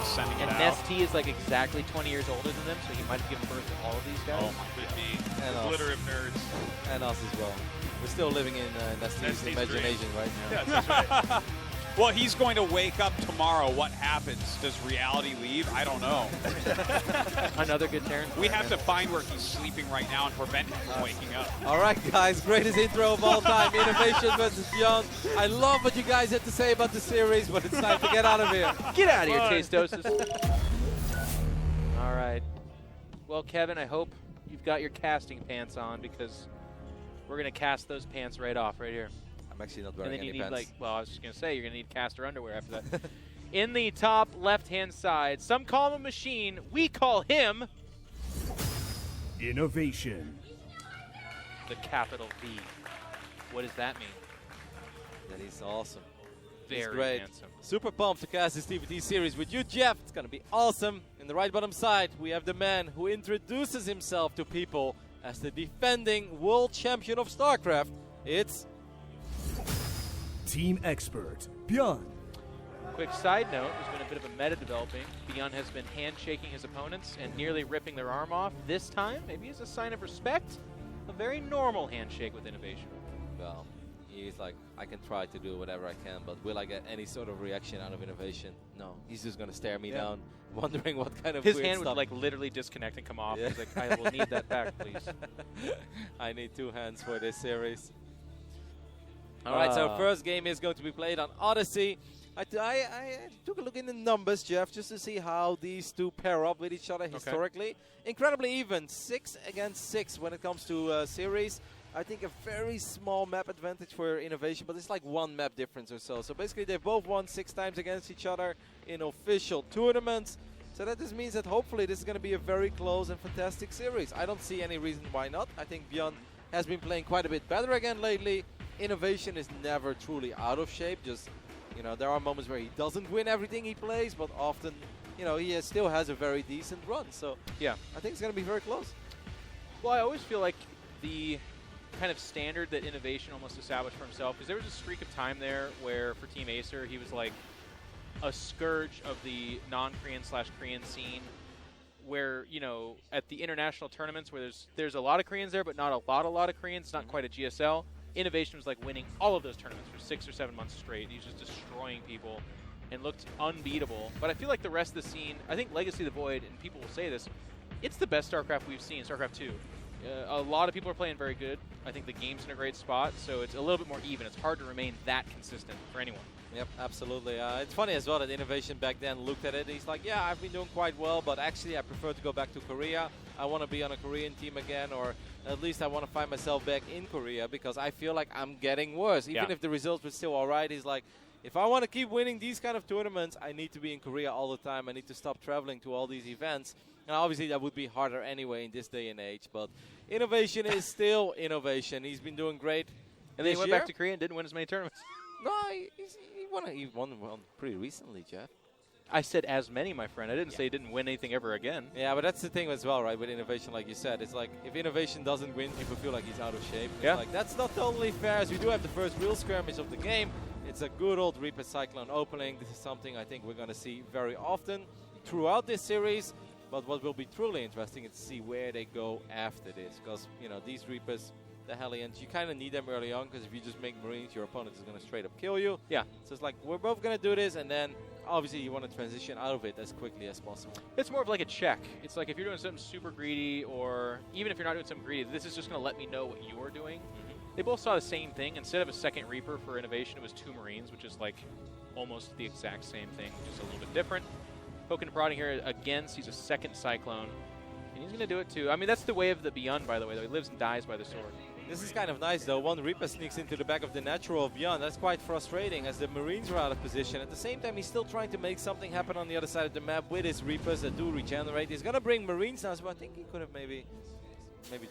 sending it And out. Nesty is like exactly 20 years older than them, so he might have given birth to all of these guys. Oh my goodness. And The us. glitter of nerds. And us as well. We're still living in Nesty's Nesty's imagination right now. Yes, that's right. Well, he's going to wake up tomorrow. What happens? Does reality leave? I don't know. Another good Terran. We have to find where he's sleeping right now and prevent him from waking up. All right, guys, greatest intro of all time, Innovation versus Byun. I love what you guys had to say about the series, but it's time to get out of here. Get out of here, Tastosis. All right. Well, Kevin, I hope you've got your casting pants on because we're going to cast those pants right off right here. I'm actually not And wearing then you any need pants. like, well, I was just going to say, you're going to need caster underwear after that. In the top left-hand side, some call him a machine. We call him Innovation. the capital V. What does that mean? That is awesome. Very He's great. handsome. Super pumped to cast this TVT series with you, Jeff. It's going to be awesome. In the right bottom side, we have the man who introduces himself to people as the defending world champion of StarCraft. It's Team expert, Byun. Quick side note, there's been a bit of a meta developing. Byun has been handshaking his opponents and nearly ripping their arm off. This time, maybe as a sign of respect, a very normal handshake with Innovation. well, he's like, I can try to do whatever I can, but will I get any sort of reaction out of Innovation? No, he's just going to stare me down, wondering what kind of His weird hand stuff. would like literally disconnect and come off. Yeah. He's like, I will need that back, please. I need 2 hands for this series. All right, so first game is going to be played on Odyssey. I took a look in the numbers, Jeff, just to see how these two pair up with each other historically. Incredibly even, 6 against 6 when it comes to series. I think a very small map advantage for Innovation, but it's like 1 map difference or so. So basically, they've both won 6 times against each other in official tournaments. So that just means that hopefully this is going to be a very close and fantastic series. I don't see any reason why not. I think Byun has been playing quite a bit better again lately. Innovation is never truly out of shape. Just, you know, there are moments where he doesn't win everything he plays, but often, you know, he still has a very decent run. So Yeah. I think it's going to be very close. Well, I always feel like the kind of standard that Innovation almost established for himself, because there was a streak of time there where for Team Acer, he was like a scourge of the non-Korean/Korean scene, where, you know, at the international tournaments where there's a lot of Koreans there, but not a lot of Koreans, not quite a GSL. Innovation was like winning all of those tournaments for 6 or 7 months straight. He was just destroying people and looked unbeatable. But I feel like the rest of the scene, I think Legacy of the Void, and people will say this, it's the best StarCraft we've seen, StarCraft 2. A lot of people are playing very good. I think the game's in a great spot, so it's a little bit more even. It's hard to remain that consistent for anyone. Yep, absolutely. It's funny as well that Innovation back then looked at it. He's like, yeah, I've been doing quite well, but actually I prefer to go back to Korea. I want to be on a Korean team again, or at least I want to find myself back in Korea because I feel like I'm getting worse. Even if the results were still all right, he's like, if I want to keep winning these kind of tournaments, I need to be in Korea all the time. I need to stop traveling to all these events. And obviously that would be harder anyway in this day and age, but Innovation is still Innovation. He's been doing great. And then he this went year. back to Korea and didn't win as many tournaments. No, he won one pretty recently, Jeff. I said as many, my friend. I didn't say he didn't win anything ever again. Yeah, but that's the thing as well, right, with Innovation, like you said. It's like, if Innovation doesn't win, people feel like he's out of shape. It's like, that's not totally fair, as we do have the first real skirmish of the game. It's a good old Reaper Cyclone opening. This is something I think we're going to see very often throughout this series. But what will be truly interesting is to see where they go after this. Because, you know, these Reapers, the Hellions, you kind of need them early on, because if you just make Marines, your opponent is going to straight up kill you. Yeah. So it's like, we're both going to do this, and then obviously you want to transition out of it as quickly as possible. It's more of like a check. It's like if you're doing something super greedy, or even if you're not doing something greedy, this is just going to let me know what you're doing. They both saw the same thing. Instead of a second Reaper for Innovation, it was 2 Marines, which is like almost the exact same thing, just a little bit different. Poking and prodding here again, sees a second Cyclone. And he's going to do it too. I mean, that's the way of the Byun, by the way, though. He lives and dies by the sword. This is kind of nice, though. One Reaper sneaks into the back of the natural of Byun. That's quite frustrating, as the Marines are out of position. At the same time, he's still trying to make something happen on the other side of the map with his Reapers that do regenerate. He's going to bring Marines now, so I think he could have maybe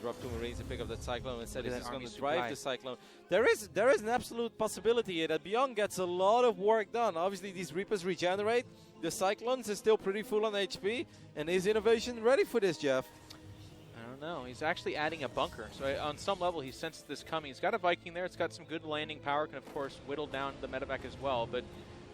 drop 2 Marines and pick up that Cyclone. Instead, he's just going to drive the Cyclone. There is an absolute possibility here that Byun gets a lot of work done. Obviously, these Reapers regenerate. The Cyclones is still pretty full on HP. And is Innovation ready for this, Jeff? I don't know. He's actually adding a bunker. So on some level, he sensed this coming. He's got a Viking there. It's got some good landing power. Can, of course, whittle down the medevac as well. But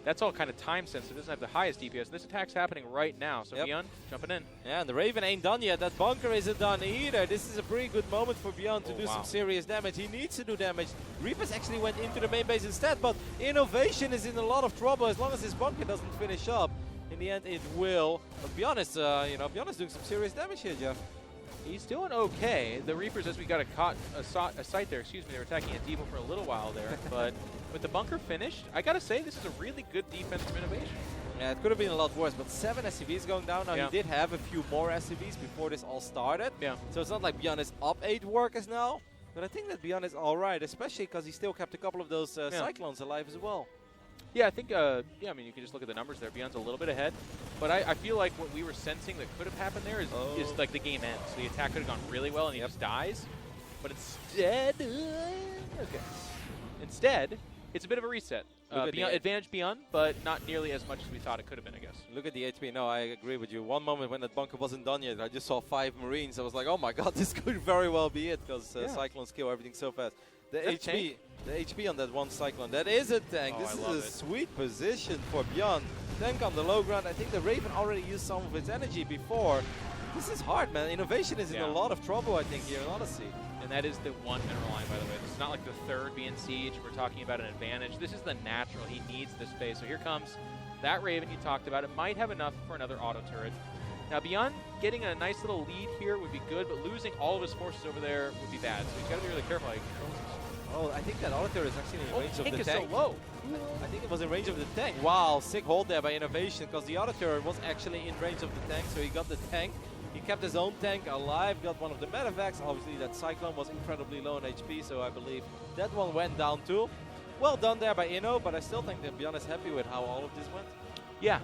that's all kind of time sensitive. It doesn't have the highest DPS. This attack's happening right now. So Byun jumping in. Yeah, and the Raven ain't done yet. That bunker isn't done either. This is a pretty good moment for Byun to do some serious damage. He needs to do damage. Reapers actually went into the main base instead, but Innovation is in a lot of trouble as long as his bunker doesn't finish up. In the end, it will. But Byun is, Byun is doing some serious damage here, Jeff. He's doing okay. The Reapers, as we got a sight there, excuse me, they were attacking a depot for a little while there. But with the bunker finished, I got to say, this is a really good defense from Innovation. Yeah, it could have been a lot worse, but 7 SCVs going down. Now, he did have a few more SCVs before this all started. Yeah. So it's not like Byun is up 8 workers now. But I think that Byun is all right, especially because he still kept a couple of those Cyclones alive as well. Yeah, I think, I mean, you can just look at the numbers there. Byun's a little bit ahead. But I feel like what we were sensing that could have happened there is like the game ends. The attack could have gone really well and he just dies. But instead, instead, it's a bit of a reset. Advantage Byun, but not nearly as much as we thought it could have been, I guess. Look at the HP. No, I agree with you. One moment when that bunker wasn't done yet, I just saw 5 Marines. I was like, oh my god, this could very well be it, because Cyclones kill everything so fast. The HP on that one Cyclone, that is a tank. This is a sweet position for Byun. Tank on the low ground. I think the Raven already used some of its energy before. This is hard, man. Innovation is in a lot of trouble, I think, here in Odyssey. And that is the one mineral line, by the way. This is not like the third being siege. We're talking about an advantage. This is the natural. He needs this space. So here comes that Raven you talked about. It might have enough for another auto turret. Now, Byun getting a nice little lead here would be good, but losing all of his forces over there would be bad. So he's got to be really careful how he controls this. Oh, I think that auto turret is actually in range of the tank. Is so low. I think it was in range of the tank. Wow, sick hold there by Innovation, because the auto turret was actually in range of the tank, so he got the tank. He kept his own tank alive, got one of the medevacs. Obviously, that Cyclone was incredibly low in HP, so I believe that one went down too. Well done there by Inno, but I still think that Byun is happy with how all of this went. Yeah.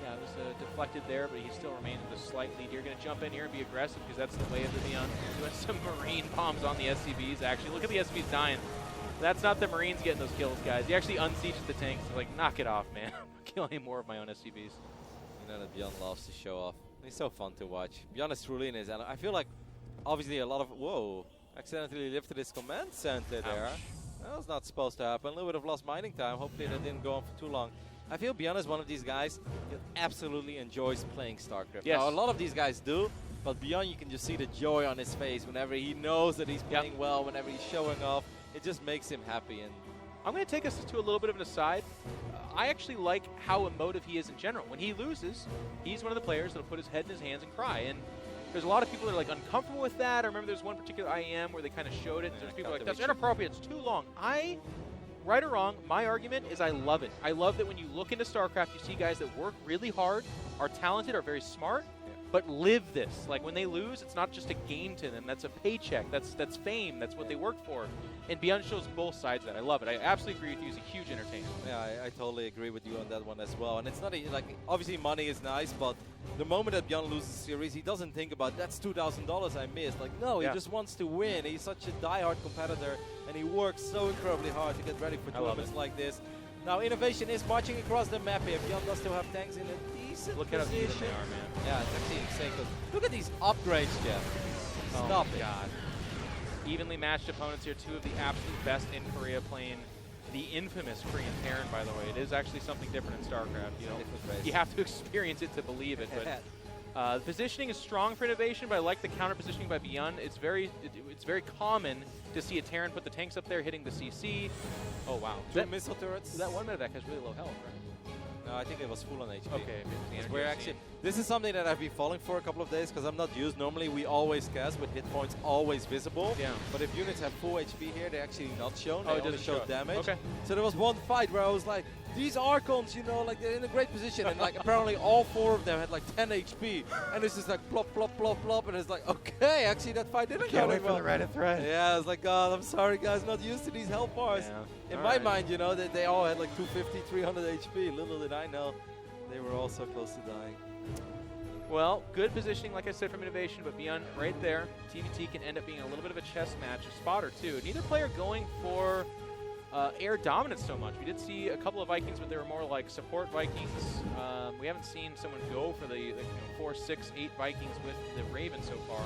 Yeah, it was deflected there, but he still remains with a slight lead. You're going to jump in here and be aggressive because that's the way of the Byun. Doing some Marine bombs on the SCVs, actually. Look at the SCVs dying. That's not the Marines getting those kills, guys. He actually unsieges the tanks. He's like, knock it off, man. I'm killing more of my own SCVs. You know that Byun loves to show off. He's so fun to watch. Byun is truly in his element. I feel like, obviously, a lot of... Whoa. Accidentally lifted his command center there. That was not supposed to happen. A little bit of lost mining time. Hopefully that didn't go on for too long. I feel Byun is one of these guys that absolutely enjoys playing StarCraft. Yes. Now, a lot of these guys do, but Byun, you can just see the joy on his face whenever he knows that he's playing well, whenever he's showing off. It just makes him happy. And I'm going to take us to a little bit of an aside. I actually like how emotive he is in general. When he loses, he's one of the players that'll put his head in his hands and cry. And there's a lot of people that are like uncomfortable with that. I remember there's one particular IEM where they kind of showed it. There's people like, that's inappropriate, it's too long. Right or wrong, my argument is I love it. I love that when you look into StarCraft, you see guys that work really hard, are talented, are very smart, but live this. Like when they lose, it's not just a game to them. That's a paycheck. That's fame. That's what they worked for. And Byun shows both sides of that. I love it. I absolutely agree with you. He's a huge entertainer. Yeah, I totally agree with you on that one as well. And it's not like, obviously money is nice, but the moment that Byun loses a series, he doesn't think about, that's $2,000 I missed. Like, no, he just wants to win. He's such a diehard competitor, and he works so incredibly hard to get ready for tournaments like this. Now, Innovation is marching across the map here. Byun does still have tanks in a decent Look at how position. even they are, man. Yeah, it's actually insane. Look at these upgrades, Jeff. Stop it. God. Evenly matched opponents here. Two of the absolute best in Korea playing the infamous Korean Terran, by the way. It is actually something different in StarCraft. You have to experience it to believe it. But the positioning is strong for Innovation, but I like the counter positioning by Byun. It's very common to see a Terran put the tanks up there hitting the CC. Oh, wow. Two missile turrets. That one medevac has really low health, right? No, I think it was full on HP. Okay. This is something that I've been following for a couple of days because I'm not used. Normally we always cast with hit points always visible. Yeah. But if units have full HP here, they're actually not shown. Oh, they it only doesn't show show damage. Okay. So there was one fight where I was like, these Archons, you know, like they're in a great position. And like apparently all 4 of them had like 10 HP. And it's just like plop, plop, plop, plop. And it's like, okay, actually that fight didn't go well. the Reddit thread. Yeah, I was like, God, I'm sorry guys, not used to these health bars. Yeah. In my mind, you know, they all had like 250, 300 HP. Little did I know. They were all so close to dying. Well, good positioning, like I said, from Innovation, but Byun right there. TVT can end up being a little bit of a chess match, a spot or two. Neither player going for air dominance so much. We did see a couple of Vikings, but they were more like support Vikings. We haven't seen someone go for the 4, 6, 8 Vikings with the Raven so far,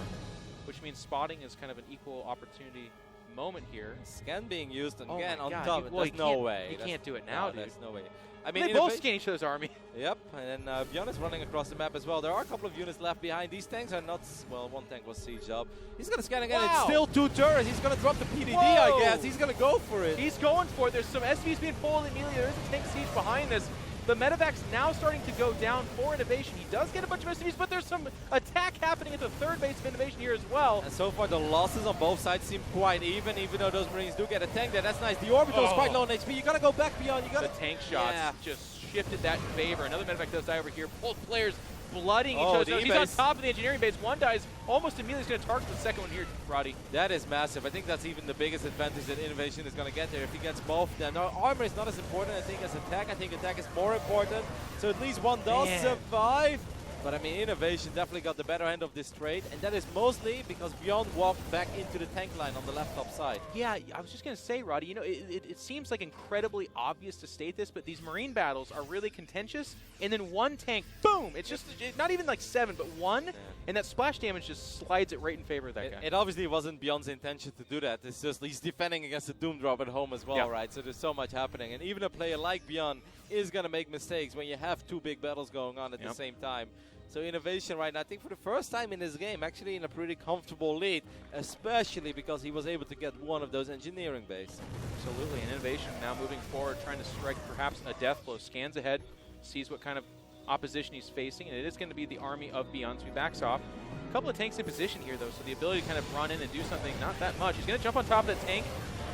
which means spotting is kind of an equal opportunity moment here. Scan being used and Oh again my on God, top. well, There's no way. He That's- can't do it now, no, dude. There's no way. I They mean, both scan each other's army. Yep, and then Byun is running across the map as well. There are a couple of units left behind. These tanks are not, well, one tank was sieged up. He's going to scan again. It's Wow. still 2 turrets. He's going to drop the PDD, I Whoa. guess. He's going to go for it. He's going for it. There's some SVs being pulled immediately. There's a tank siege behind this. The medevac's now starting to go down for Innovation. He does get a bunch of SVs, but there's some attack happening at the third base of Innovation here as well. And so far, the losses on both sides seem quite even though those Marines do get a tank there. That's nice. The orbital is quite low on HP. You got to go back beyond. You got The tank shots just shifted that in favor. Another medevac does die over here. Both players blooding each other. He's on top of the engineering base. One dies almost immediately. He's going to target the second one here, Roddy. That is massive. I think that's even the biggest advantage that Innovation is going to get there. If he gets both, then no, armor is not as important, I think, as attack. I think attack is more important. So at least one does survive. But I mean, Innovation definitely got the better end of this trade, and that is mostly because Byun walked back into the tank line on the left top side. Yeah, I was just going to say, Roddy, you know, it seems like incredibly obvious to state this, but these Marine battles are really contentious, and then one tank, boom! It's just not even like 7, but 1, and that splash damage just slides it right in favor of that guy. It obviously wasn't Byun's intention to do that. It's just he's defending against the Doom Drop at home as well, right? So there's so much happening, and even a player like Byun is going to make mistakes when you have 2 big battles going on at the same time. So Innovation right now, I think for the first time in this game, actually in a pretty comfortable lead, especially because he was able to get one of those engineering bays. Absolutely, and Innovation now moving forward, trying to strike perhaps a death blow. Scans ahead, sees what kind of opposition he's facing, and it is going to be the army of Byun, so he backs off. A couple of tanks in position here, though, so the ability to kind of run in and do something, not that much. He's going to jump on top of the tank,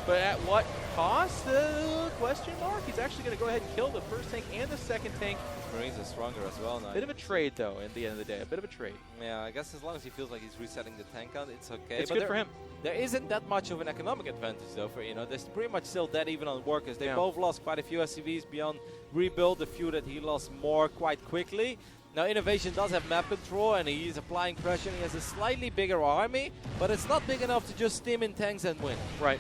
but at what cost? Question mark. He's actually going to go ahead and kill the first tank and the second tank. Marines are stronger as well now. Bit of a trade, though, at the end of the day. A bit of a trade. Yeah, I guess as long as he feels like he's resetting the tank count, it's okay. It's but good for him. There isn't that much of an economic advantage, though, for There's pretty much still dead even on workers. They both lost quite a few SCVs. Byun rebuild, a few that he lost more quite quickly. Now, Innovation does have map control, and he is applying pressure. He has a slightly bigger army, but it's not big enough to just stim in tanks and win. Right.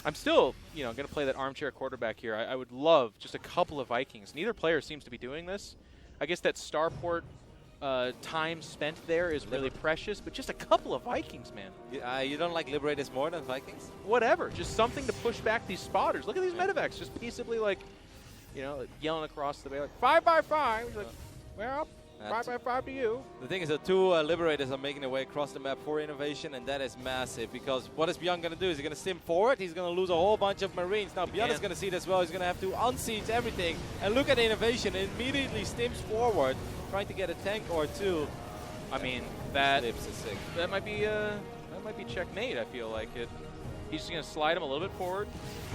I'm still, you know, going to play that armchair quarterback here. I would love just a couple of Vikings. Neither player seems to be doing this. I guess that starport time spent there is really precious, but just a couple of Vikings, man. You don't like Liberators more than Vikings? Whatever. Just something to push back these spotters. Look at these medevacs just peaceably, like, you know, yelling across the bay, like, 5 by 5. He's like, well, 5 by 5 to you. The thing is that 2 Liberators are making their way across the map for Innovation, and that is massive, because what is Byun going to do? Is he going to stim forward? He's going to lose a whole bunch of Marines. Now, Byun is going to see it as well. He's going to have to unsiege everything. And look at Innovation. It immediately stims forward, trying to get a tank or 2. I mean, that might be checkmate, I feel like. He's just going to slide him a little bit forward.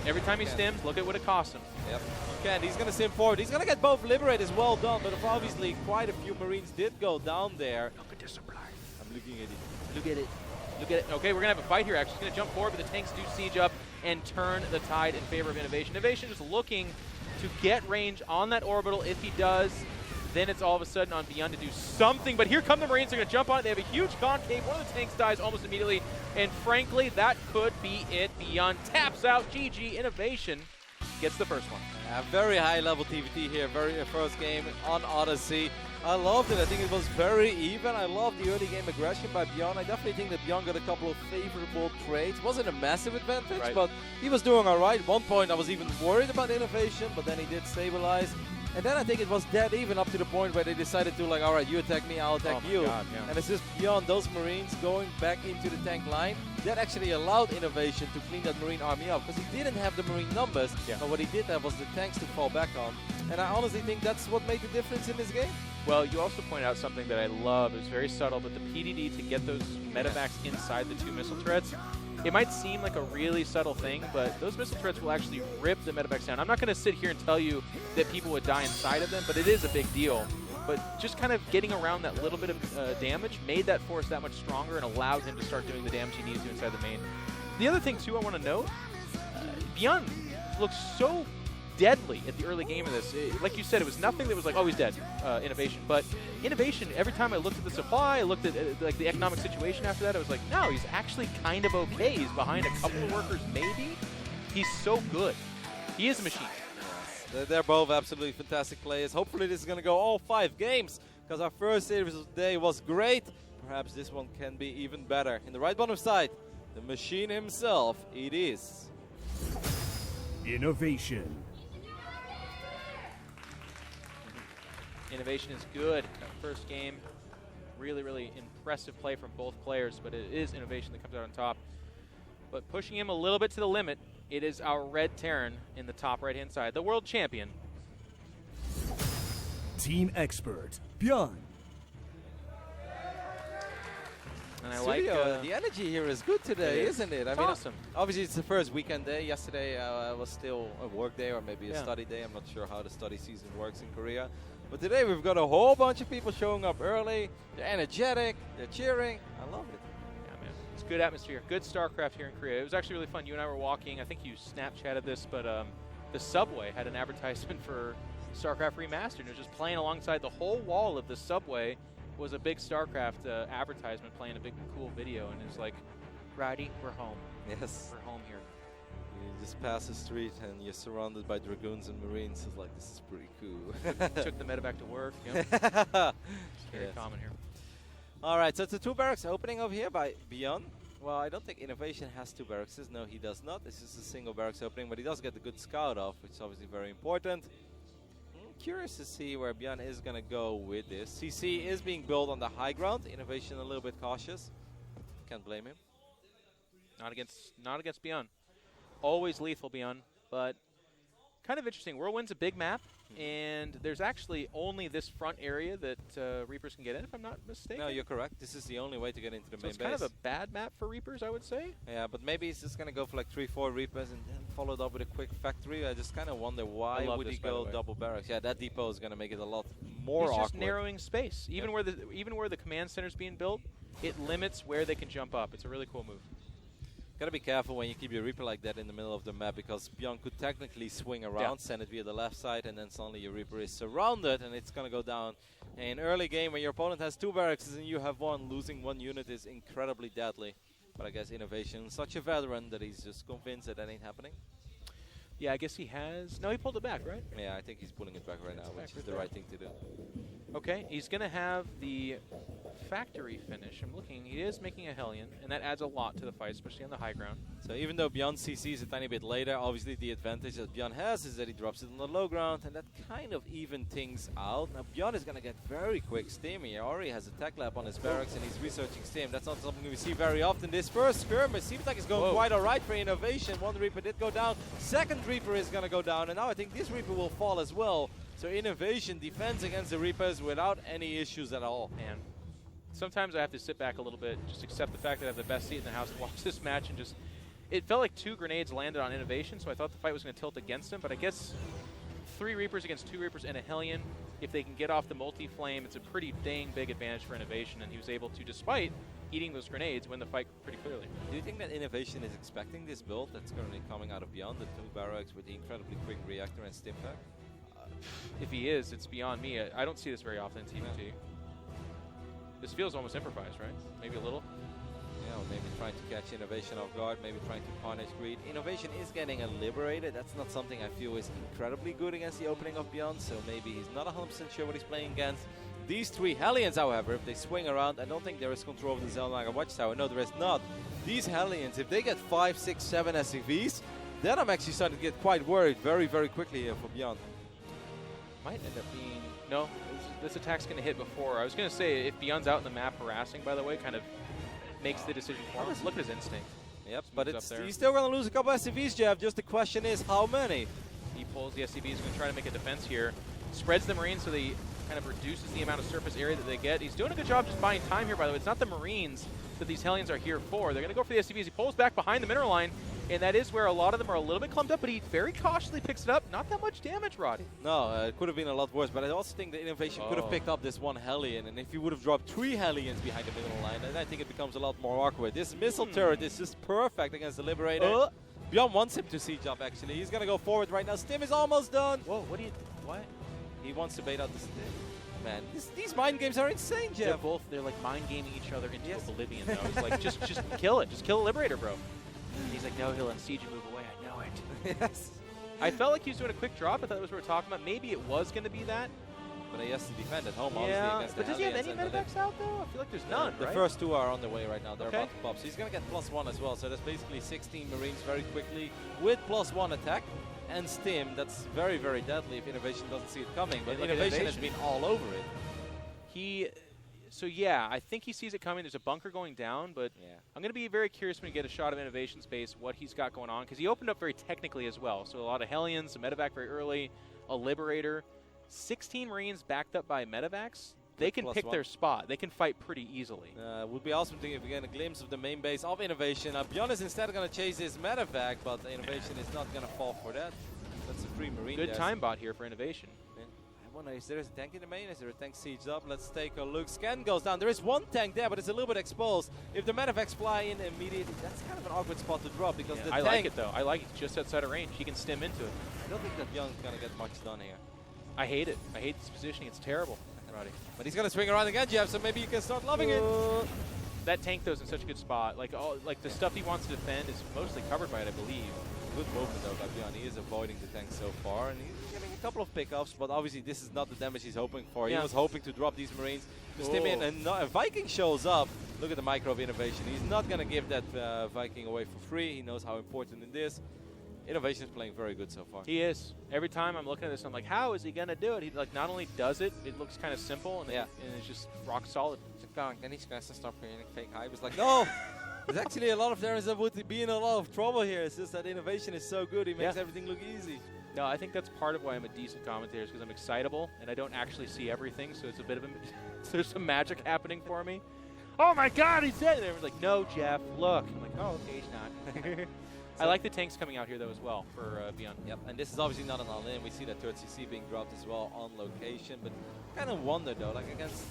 Every time he stims, look at what it costs him. Yep. And he's going to stim forward. He's going to get both Liberators well done, but obviously quite a few Marines did go down there. Look at this supply. I'm looking at it. Look at it. Look at it. Okay, we're going to have a fight here, actually. He's going to jump forward, but the tanks do siege up and turn the tide in favor of Innovation. Innovation is looking to get range on that orbital. If he does, then it's all of a sudden on Byun to do something. But here come the Marines. They're going to jump on it. They have a huge concave. One of the tanks dies almost immediately. And frankly, that could be it. Byun taps out. GG. Innovation gets the first one. Very high level TVT here. First game on Odyssey. I loved it. I think it was very even. I love the early game aggression by Byun. I definitely think that Byun got a couple of favorable trades. Wasn't a massive advantage, but he was doing all right. At one point, I was even worried about Innovation, but then he did stabilize. And then I think it was dead even up to the point where they decided to, like, all right, you attack me, I'll attack you. And it's just Byun those Marines going back into the tank line. That actually allowed Innovation to clean that Marine army up, because he didn't have the Marine numbers, but what he did have was the tanks to fall back on. And I honestly think that's what made the difference in this game. Well, you also point out something that I love. It's very subtle, but the PDD to get those medevacs inside the 2 missile turrets, it might seem like a really subtle thing, but those missile turrets will actually rip the medevacs down. I'm not going to sit here and tell you that people would die inside of them, but it is a big deal. But just kind of getting around that little bit of damage made that force that much stronger and allowed him to start doing the damage he needed to inside the main. The other thing, too, I want to note, Byun looks so deadly at the early game of this. Like you said, it was nothing that was like, oh, he's dead, Innovation. But Innovation, every time I looked at the supply, I looked at like the economic situation after that, I was like, no, he's actually kind of okay. He's behind a couple of workers, maybe. He's so good. He is a machine. Yes. They're both absolutely fantastic players. Hopefully this is going to go all 5 games, because our first series of the day was great. Perhaps this one can be even better. In the right bottom side, The machine himself, it is. Innovation. Innovation is good. That first game, really, really impressive play from both players, but it is Innovation that comes out on top. But pushing him a little bit to the limit, it is our red Terran in the top right-hand side, the world champion. Team expert, Byun. And I Studio, like the energy here is good today, isn't it? I It's mean, awesome. obviously it's the first weekend day. Yesterday was still a work day or maybe a Yeah. study day. I'm not sure how the study season works in Korea. But today we've got a whole bunch of people showing up early. They're energetic. They're cheering. I love it. Yeah, man. It's good atmosphere. Good StarCraft here in Korea. It was actually really fun. You and I were walking. I think you Snapchatted this, but the subway had an advertisement for StarCraft Remastered. It was just playing alongside the whole wall of the subway was a big StarCraft advertisement playing a big, cool video. And it was like, Roddy, we're home. Yes. We're home here. You just pass the street and you're surrounded by Dragoons and Marines. It's like, this is pretty cool. Took the medevac to work. Yep. Very Yes. common here. All right, so it's a 2 barracks opening over here by Byun. Well, I don't think Innovation has 2 barracks. No, he does not. This is a single barracks opening, but he does get the good scout off, which is obviously very important. Curious to see where Byun is going to go with this. CC is being built on the high ground. Innovation a little bit cautious. Can't blame him. Not against Byun. Always lethal Byun, but kind of interesting. Whirlwind's a big map, and there's actually only this front area that Reapers can get in, if I'm not mistaken. No, you're correct. This is the only way to get into the So main it's base. kind of a bad map for Reapers, I would say. Yeah, but maybe he's just going to go for like 3-4 Reapers and then followed up with a quick factory. I just kind of wonder why love would he this, by the go way. double barracks. Yeah, that depot is going to make it a lot more He's awkward. just narrowing space. Even where the command center's being built, it limits where they can jump up. It's a really cool move. Gotta be careful when you keep your Reaper like that in the middle of the map, because Byun could technically swing around, send it via the left side, and then suddenly your Reaper is surrounded and it's gonna go down. In early game, when your opponent has 2 barracks and you have 1, losing 1 unit is incredibly deadly. But I guess Innovation, such a veteran that he's just convinced that ain't happening. Yeah, I guess he has. No, he pulled it back, right? Yeah, I think he's pulling it back right now, which is the right thing to do. Okay, he's going to have the factory finish. I'm looking. He is making a Hellion, and that adds a lot to the fight, especially on the high ground. So even though Byun CCs a tiny bit later, obviously the advantage that Byun has is that he drops it on the low ground, and that kind of even things out. Now Byun is going to get very quick Stim. He already has a tech lab on his barracks, and he's researching Stim. That's not something we see very often. This first skirmish seems like it's going quite alright for Innovation. 1 Reaper did go down. 2nd Reaper is going to go down, and now I think this Reaper will fall as well. So Innovation defends against the Reapers without any issues at all. Man, sometimes I have to sit back a little bit, just accept the fact that I have the best seat in the house to watch this match, and just, it felt like 2 grenades landed on Innovation, so I thought the fight was going to tilt against him, but I guess 3 Reapers against 2 Reapers and a Hellion, if they can get off the multi-flame, it's a pretty dang big advantage for Innovation, and he was able to, despite eating those grenades, win the fight pretty clearly. Do you think that Innovation is expecting this build that's currently coming out of Byun, the 2 barracks with the incredibly quick reactor and Stim pack? If he is, it's beyond me. I don't see this very often in TVT. This feels almost improvised, right? Maybe a little. Yeah, or maybe trying to catch Innovation off guard, maybe trying to punish Greed. Innovation is getting a Liberated. That's not something I feel is incredibly good against the opening of Byun, so maybe he's not 100% sure what he's playing against. These 3 Hellions, however, if they swing around, I don't think there is control of the Zelnaga Watchtower. No, there is not. These Hellions, if they get 5, 6, 7 SCVs, then I'm actually starting to get quite worried very, very quickly here for Byun. Might end up being... No, this attack's going to hit before. I was going to say, if Byun's out in the map harassing, by the way, kind of makes the decision for him. Look at his instinct. Yep, Just but moves up there. he's still going to lose a couple SCVs, Jeff. Just the question is, how many? He pulls the SCV. He's going to try to make a defense here. Spreads the Marines so they kind of reduces the amount of surface area that they get. He's doing a good job just buying time here, by the way. It's not the Marines that these Hellions are here for. They're going to go for the SCVs. He pulls back behind the mineral line, and that is where a lot of them are a little bit clumped up, but he very cautiously picks it up. Not that much damage, Roddy. No, it could have been a lot worse, but I also think that Innovation could have picked up this 1 Hellion, and if he would have dropped 3 Hellions behind the middle line, then I think it becomes a lot more awkward. This missile turret is just perfect against the Liberator. Byun wants him to siege up, actually. He's going to go forward right now. Stim is almost done. Whoa, what? He wants to bait out the Stim. Man, these mind games are insane, Jeff. They're like mind gaming each other into oblivion, though. It's like, just kill it. Just kill the Liberator, bro. And he's like, no, he'll unsiege and move away. I know it. Yes. I felt like he was doing a quick drop. I thought that was what we were talking about. Maybe it was going to be that. But he has to defend at home, obviously, Yeah, against but the does he have any Hellions and medevacs out though? I feel like there's none, the right? first 2 are on the way right now. They're Okay. about to pop. So he's going to get +1 as well. So that's basically 16 Marines very quickly with +1 attack. And Stim, that's very, very deadly if Innovation doesn't see it coming. But Look at Innovation has been all over it. So yeah, I think he sees it coming. There's a bunker going down, but Yeah. I'm going to be very curious when we get a shot of Innovation Space, what he's got going on, because he opened up very technically as well. So a lot of Hellions, a medevac very early, a Liberator. 16 Marines backed up by medevacs. They can pick +1. their spot. They can fight pretty easily. Would be awesome if we get a glimpse of the main base of Innovation. Byun is instead going to chase his medevac, but Innovation is not going to fall for that. That's a free Marine. Good there. time bot here for Innovation. Yeah. I wonder, is there a tank in the main? Is there a tank sieged up? Let's take a look. Scan goes down. There is one tank there, but it's a little bit exposed. If the medevacs fly in immediately, that's kind of an awkward spot to drop because the I tank... like it though. I like it just outside of range. He can stim into it. I don't think that Byun's going to get much done here. I hate it. I hate this positioning. It's terrible. Roddy. But he's going to swing around again, Jeff, so maybe you can start loving it. That tank though is in such a good spot. Like the stuff he wants to defend is mostly covered by it, I believe. Good movement though by Byun. He is avoiding the tank so far, and he's getting a couple of pickups, but obviously this is not the damage he's hoping for. Yeah. He was hoping to drop these Marines to stim in, and a Viking shows up. Look at the micro of Innovation. He's not going to give that Viking away for free. He knows how important it is. Innovation is playing very good so far. He is. Every time I'm looking at this, I'm like, how is he going to do it? He like not only does it, it looks kind of simple, and, and it's just rock solid. And he's going to stop creating fake hype. It's like, no! There's actually a lot of Terrans that would be in a lot of trouble here. It's just that Innovation is so good, he makes everything look easy. No, I think that's part of why I'm a decent commentator, is because I'm excitable, and I don't actually see everything, so it's a bit of a... there's some magic happening for me. Oh my god, he's dead! And everyone's like, no, Jeff, look. I'm like, oh, okay, he's not. I like the tanks coming out here, though, as well, for Byun. Yep, and this is obviously not an all-in. We see that 3rd CC being dropped as well on location, but kind of wonder, though, like against...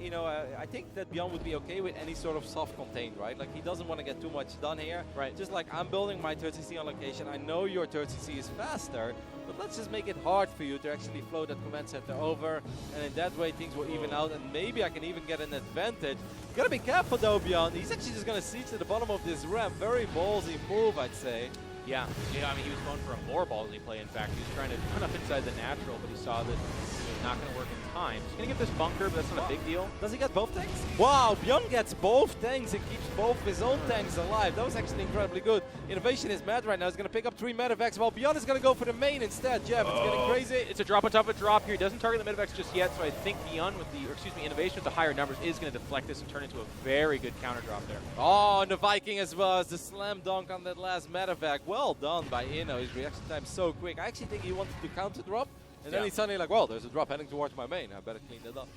you know, I think that Byun would be okay with any sort of soft contained, right? Like, he doesn't want to get too much done here. Right. Just like, I'm building my 3rd CC on location. I know your 3rd CC is faster, but let's just make it hard for you to actually flow that command center over. And in that way, things will even out, and maybe I can even get an advantage. You gotta be careful, though, Byun. He's actually just gonna siege to the bottom of this ramp. Very ballsy move, I'd say. Yeah, I mean, he was going for a more ballsy play, in fact. He was trying to run up inside the natural, but he saw that it was not going to work in time. He's going to get this bunker, but that's not a big deal. Does he get both tanks? Wow, Byun gets both tanks and keeps both of his own tanks alive. That was actually incredibly good. Innovation is mad right now. He's going to pick up 3 medevacs, while Byun is going to go for the main instead. Jeff, it's getting crazy. It's a drop on top of a drop here. He doesn't target the medevacs just yet, so I think Byun with the, or excuse me, Innovation with the higher numbers is going to deflect this and turn into a very good counter drop there. Oh, and the Viking as well as the slam dunk on that last medevac. Well done by Inno. His reaction time so quick. I actually think he wanted to counter drop, and then he's suddenly like, well, there's a drop heading towards my main. I better clean that up.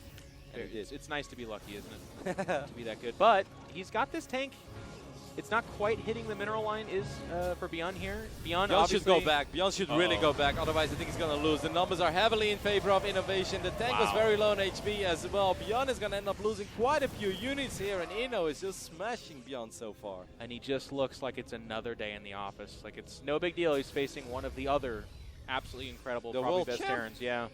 And he did. It's nice to be lucky, isn't it? To be that good. But he's got this tank. It's not quite hitting the mineral line is for Byun here. Byun should go back. Byun should really go back. Otherwise, I think he's going to lose. The numbers are heavily in favor of Innovation. The tank was very low on HP as well. Byun is going to end up losing quite a few units here, and Inno is just smashing Byun so far. And he just looks like it's another day in the office. Like, it's no big deal. He's facing one of the other absolutely incredible, probably best Terrans. Yeah.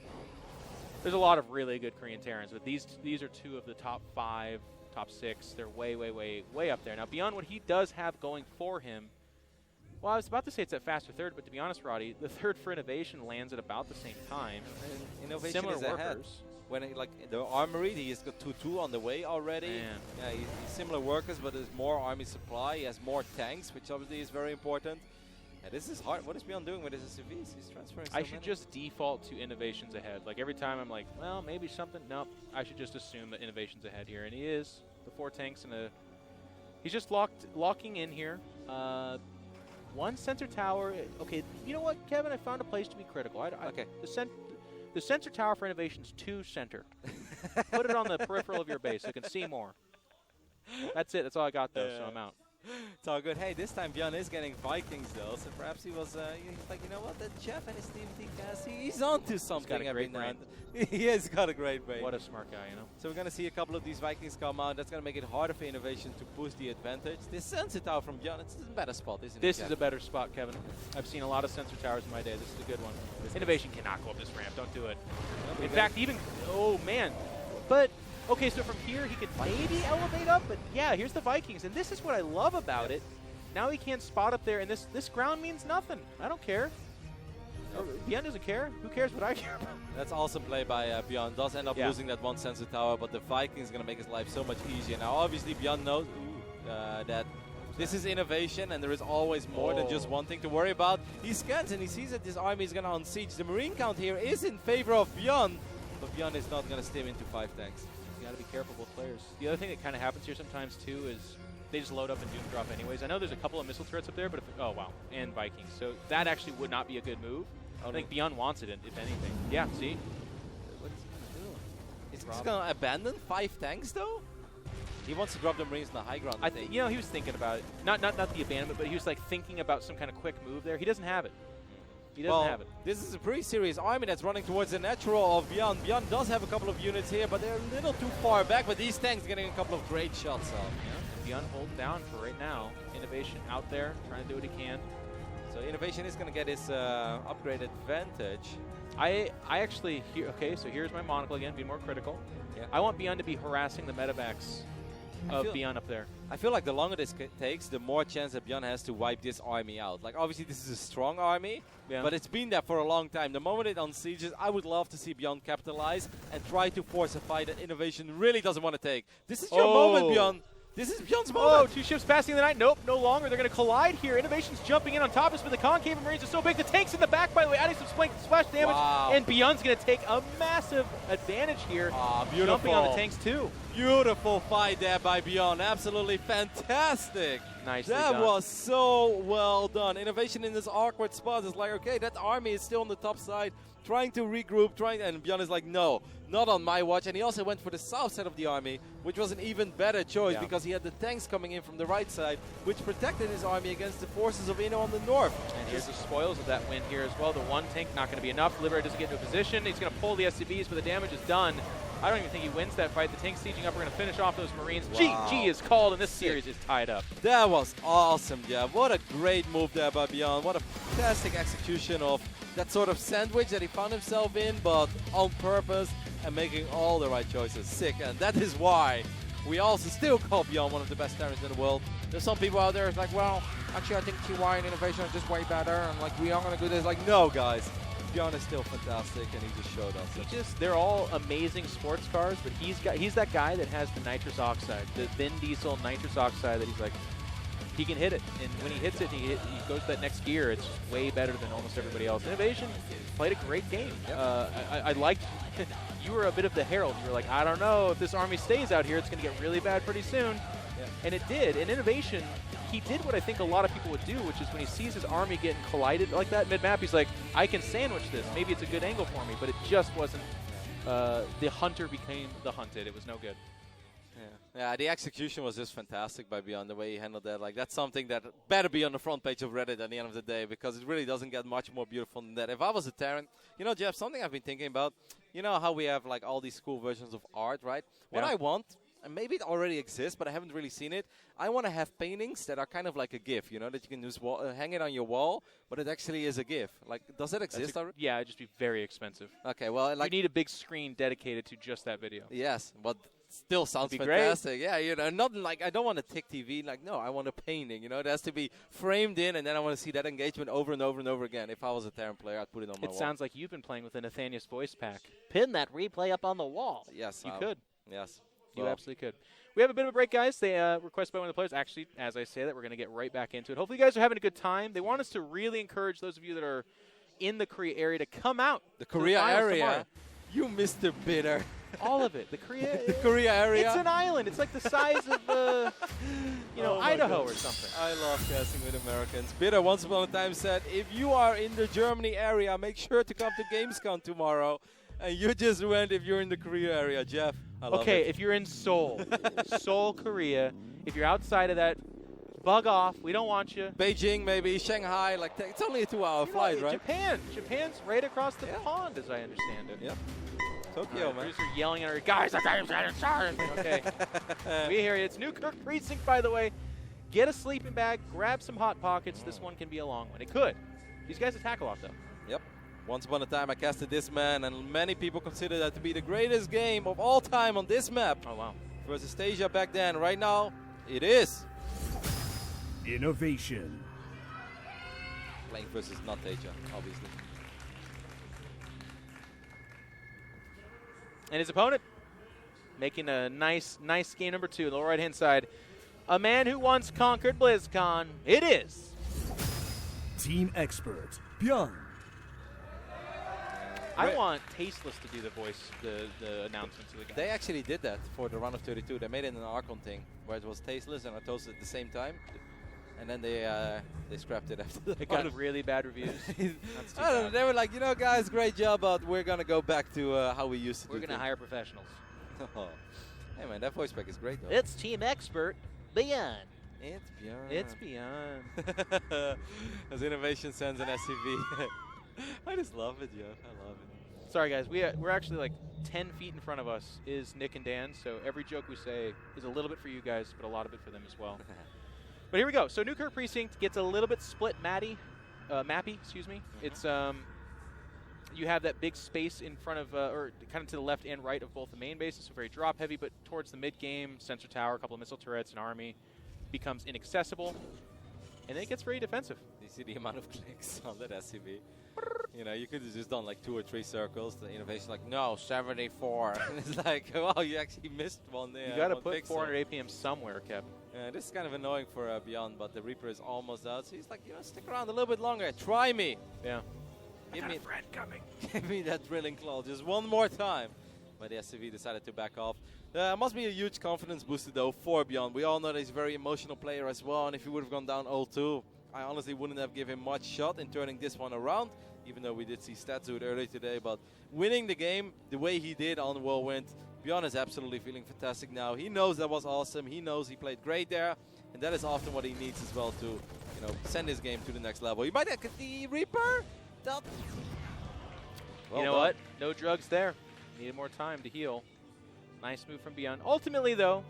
There's a lot of really good Korean Terrans, but these are 2 of the top 5. Top 6, they're way up there. Now, beyond what he does have going for him, well, I was about to say it's at faster 3rd, but to be honest, Roddy, the 3rd for Innovation lands at about the same time. And Innovation Similar is workers. ahead. When like the armory, he's got 2-2 on the way already. Man. Yeah, he's similar workers, but there's more army supply. He has more tanks, which obviously is very important. Yeah, this is hard. What is Byun doing with his SUVs? He's transferring so I should many. just default to Innovations ahead. Like, every time I'm like, well, maybe something. Nope. I should just assume that Innovations ahead here. And he is. The 4 tanks and a... He's just locking in here. 1 center tower. Okay, you know what, Kevin? I found a place to be critical. Okay. The sensor tower for Innovations 2 center. Put it on the peripheral of your base so you can see more. That's it. That's all I got, though, so I'm out. It's all good. Hey, this time Byun is getting Vikings, though, so perhaps he was he's like, you know what, that Jeff and his team think he's on to something. He's got a great brain. He has got a great brain. What a smart guy, you know. So we're going to see a couple of these Vikings come out. That's going to make it harder for Innovation to push the advantage. This sensor tower from Byun, it's a better spot, isn't it? This is a better spot, Kevin. I've seen a lot of sensor towers in my day. This is a good one. Innovation cannot go up this ramp. Don't do it. In fact, even... Oh, man. But... Okay, so from here, he could maybe elevate up, but yeah, here's the Vikings, and this is what I love about it. Now he can't spot up there, and this ground means nothing. I don't care. Byun doesn't care. Who cares what I care about? That's awesome play by Byun. Does end up losing that one sensor tower, but the Viking is going to make his life so much easier. Now, obviously, Byun knows that this is innovation, and there is always more than just one thing to worry about. He scans and he sees that this army is going to unsiege. The Marine count here is in favor of Byun, but Byun is not going to stim into 5 tanks. You got to be careful with players. The other thing that kind of happens here sometimes too is they just load up and doom drop anyways. I know there's a couple of missile turrets up there, but oh wow, and Vikings. So that actually would not be a good move. I think Byun wants it, if anything. Yeah, see? What is he going to do? Is he going to abandon 5 tanks though? He wants to drop the Marines in the high ground. I think. You know, he was thinking about it. Not the abandonment, but he was like thinking about some kind of quick move there. He doesn't have it. He doesn't have it. This is a pretty serious army that's running towards the natural of Byun. Byun does have a couple of units here, but they're a little too far back. But these tanks getting a couple of great shots off. Yeah. Byun holds down for right now. Innovation out there, trying to do what he can. So Innovation is going to get his upgrade advantage. I actually, okay, so here's my monocle again, be more critical. Yeah. I want Byun to be harassing the medevacs of Byun up there. I feel like the longer this takes, the more chance that Byun has to wipe this army out. Like, obviously, this is a strong army, but it's been there for a long time. The moment it unsieges, I would love to see Byun capitalize and try to force a fight that Innovation really doesn't want to take. This is your moment, Byun. This is Byun's moment. Oh, 2 ships passing the night. Nope, no longer. They're going to collide here. Innovation's jumping in on top of us, but the concave Marines are so big. The tank's in the back, by the way, adding some splash damage. Wow. And Byun's going to take a massive advantage here. Beautiful. Jumping on the tanks, too. Beautiful fight there by Byun. Absolutely fantastic. Nicely that done. was so well done. Innovation in this awkward spot is like, okay, that army is still on the top side, trying to regroup, and Byun is like, no, not on my watch. And he also went for the south side of the army, which was an even better choice because he had the tanks coming in from the right side, which protected his army against the forces of Inno on the north. And here's the spoils of that win here as well. The 1 tank not going to be enough. Liberator doesn't get into a position. He's going to pull the SCVs, but the damage is done. I don't even think he wins that fight. The tanks sieging up are going to finish off those Marines. Wow. GG is called, and this series is tied up. That was awesome, Jeff. What a great move there by Byun. What a fantastic execution of that sort of sandwich that he found himself in, but on purpose and making all the right choices. Sick, and that is why we also still call Byun one of the best Terrans in the world. There's some people out there who's like, well, actually I think TY and Innovation are just way better, and like we are going to do this. Like, no, guys. Byun is still fantastic, and he just showed us. They're all amazing sports cars, but he's that guy that has the nitrous oxide, the Vin Diesel nitrous oxide that he's like, he can hit it, and when he hits it, he goes to that next gear. It's just way better than almost everybody else. Innovation played a great game. I liked. You were a bit of the herald. You were like, I don't know if this army stays out here, it's going to get really bad pretty soon. Yeah. And it did. And Innovation, he did what I think a lot of people would do, which is when he sees his army getting collided like that mid-map, he's like, I can sandwich this. Maybe it's a good angle for me, but it just wasn't. The hunter became the hunted. It was no good. Yeah, the execution was just fantastic by Byun, the way he handled that. Like, that's something that better be on the front page of Reddit at the end of the day, because it really doesn't get much more beautiful than that. If I was a Terran, you know, Jeff, something I've been thinking about, you know how we have, like, all these cool versions of art, right? What I want, and maybe it already exists, but I haven't really seen it, I want to have paintings that are kind of like a GIF, you know, that you can just hang it on your wall, but it actually is a GIF. Like, does that exist already? Yeah, it'd just be very expensive. Okay, well, like, you need a big screen dedicated to just that video. Yes, but still sounds fantastic. Great. Yeah, you know, not like I don't want a tick TV. Like, no, I want a painting. You know, it has to be framed in, and then I want to see that engagement over and over and over again. If I was a Terran player, I'd put it on my wall. It sounds like you've been playing with the Nathaniel's voice pack. Pin that replay up on the wall. Yes, you could. Yes, you absolutely could. We have a bit of a break, guys. They requested by one of the players. Actually, as I say that, we're going to get right back into it. Hopefully, you guys are having a good time. They want us to really encourage those of you that are in the Korea area to come out. The Korea area. You Mr. Bitter. All of it. The Korea. The Korea area. It's an island. It's like the size of, Idaho or something. I love casting with Americans. Bitter once upon a time said, if you are in the Germany area, make sure to come to Gamescom tomorrow. And you just went if you're in the Korea area, Jeff. I love it. If you're in Seoul, Seoul, Korea, if you're outside of that, bug off. We don't want you. Beijing, maybe. Shanghai. Like, it's only a 2-hour flight, right? Japan's right across the pond, as I understand it. Yep. Tokyo, man. Producer yelling at her, guys, sorry. Okay. We hear you. It's Newkirk Precinct, by the way. Get a sleeping bag. Grab some Hot Pockets. This one can be a long one. It could. These guys attack a lot, though. Yep. Once upon a time, I casted this man, and many people consider that to be the greatest game of all time on this map. Oh, wow. Versus Stasia back then. Right now, it is. Innovation. Playing versus not Asia, obviously. And his opponent making a nice game number 2 on the lower right-hand side. A man who once conquered BlizzCon. It is Team Expert, Byun. I want Tasteless to do the voice, the announcements of the game. They actually did that for the run of 32. They made it an Archon thing where it was Tasteless and Arthos at the same time. And then they scrapped it after that. It got really bad reviews. That's too I don't know. bad. They were like, you know, guys, great job, but we're going to go back to how we used to do We're going to things." hire professionals. Hey, man, that voice pack is great, though. It's Team Expert, Byun. It's beyond. It's Byun. As Innovation sends an SCV. I just love it, yo. I love it. Sorry, guys. We're actually like 10 feet in front of us is Nick and Dan, so every joke we say is a little bit for you guys, but a lot of it for them as well. But here we go. So Newkirk Precinct gets a little bit split mappy, excuse me. It's you have that big space in front of, or kind of to the left and right of both the main bases, so very drop heavy, but towards the mid game, sensor tower, a couple of missile turrets, an army becomes inaccessible, and then it gets very defensive. You see the amount of clicks on that SCV. You know, you could have just done like 2 or 3 circles. The Innovation like, no, 74. And it's like, wow, you actually missed one there. You got to one put pixel. 400 APM somewhere, Kev. This is kind of annoying for Beyond, but the Reaper is almost out. So he's like, you know, stick around a little bit longer. Try me. Yeah. Give me a friend coming. Give me that drilling claw just one more time. But the SCV decided to back off. Must be a huge confidence booster though for Beyond. We all know that he's a very emotional player as well. And if he would have gone down 0-2, I honestly wouldn't have given him much shot in turning this one around. Even though we did see stats do it earlier today. But winning the game the way he did on Whirlwind, Beyond is absolutely feeling fantastic now. He knows that was awesome. He knows he played great there. And that is often what he needs as well to, you know, send his game to the next level. You might have the Reaper. Well you know done. what? No drugs there. Needed more time to heal. Nice move from Beyond. Ultimately, though,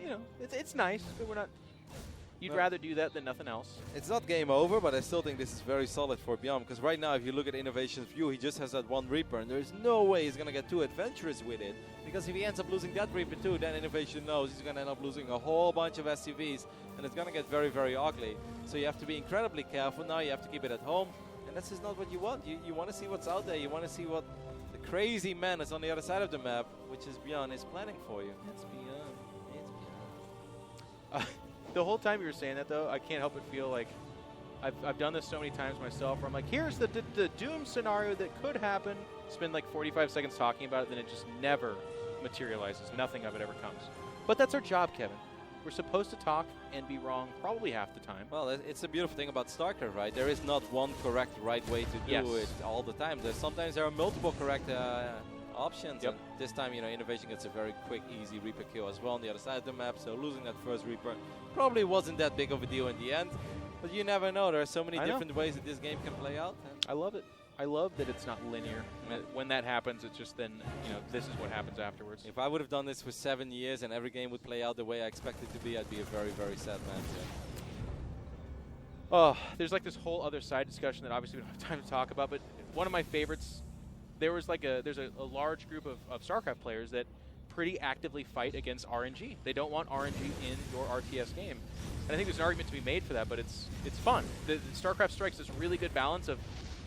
you know, it's nice, but we're not. You'd rather do that than nothing else. It's not game over, but I still think this is very solid for Byun. Because right now, if you look at Innovation's view, he just has that one Reaper. And there's no way he's going to get too adventurous with it. Because if he ends up losing that Reaper too, then Innovation knows he's going to end up losing a whole bunch of SCVs. And it's going to get very, very ugly. So you have to be incredibly careful now. You have to keep it at home. And that's just not what you want. You want to see what's out there. You want to see what the crazy man that's on the other side of the map, which is Byun, is planning for you. It's Beyond. It's Beyond. The whole time you were saying that, though, I can't help but feel like I've done this so many times myself where I'm like, here's the doom scenario that could happen. Spend like 45 seconds talking about it, then it just never materializes. Nothing of it ever comes. But that's our job, Kevin. We're supposed to talk and be wrong probably half the time. Well, it's a beautiful thing about StarCraft, right? There is not one correct right way to do it all the time. Sometimes there are multiple correct options. Yep. And this time, you know, Innovation gets a very quick, easy Reaper kill as well on the other side of the map. So losing that first Reaper probably wasn't that big of a deal in the end. But you never know. There are so many different ways that this game can play out. I love it. I love that it's not linear. When that happens, it's just then, you know, this is what happens afterwards. If I would have done this for 7 years and every game would play out the way I expected it to be, I'd be a very, very sad man. Oh, there's like this whole other side discussion that obviously we don't have time to talk about, but one of my favorites, there's a large group of StarCraft players that pretty actively fight against RNG. They don't want RNG in your RTS game. And I think there's an argument to be made for that, but it's fun. The StarCraft strikes this really good balance of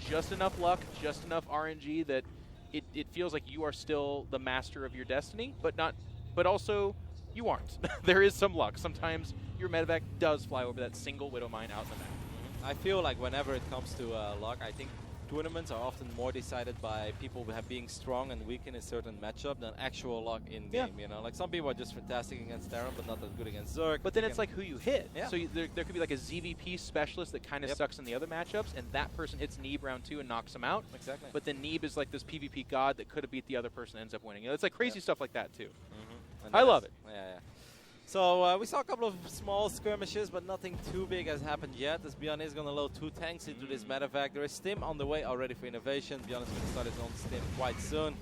just enough luck, just enough RNG that it feels like you are still the master of your destiny, but also you aren't. There is some luck. Sometimes your medevac does fly over that single Widow mine out in the map. I feel like whenever it comes to luck, I think tournaments are often more decided by people being strong and weak in a certain matchup than actual luck in game. You know, like some people are just fantastic against Terran, but not that good against Zerg. But then it's like who you hit. Yeah. So there could be like a ZVP specialist that kind of sucks in the other matchups, and that person hits Neeb round 2 and knocks him out. Exactly. But then Neeb is like this PvP god that could have beat the other person and ends up winning. You know, it's like crazy stuff like that too. I love it. Yeah. So we saw a couple of small skirmishes, but nothing too big has happened yet. As Byun is going to load 2 tanks into this medevac. There is Stim on the way already for Innovation. Byun is going to start his own Stim quite soon.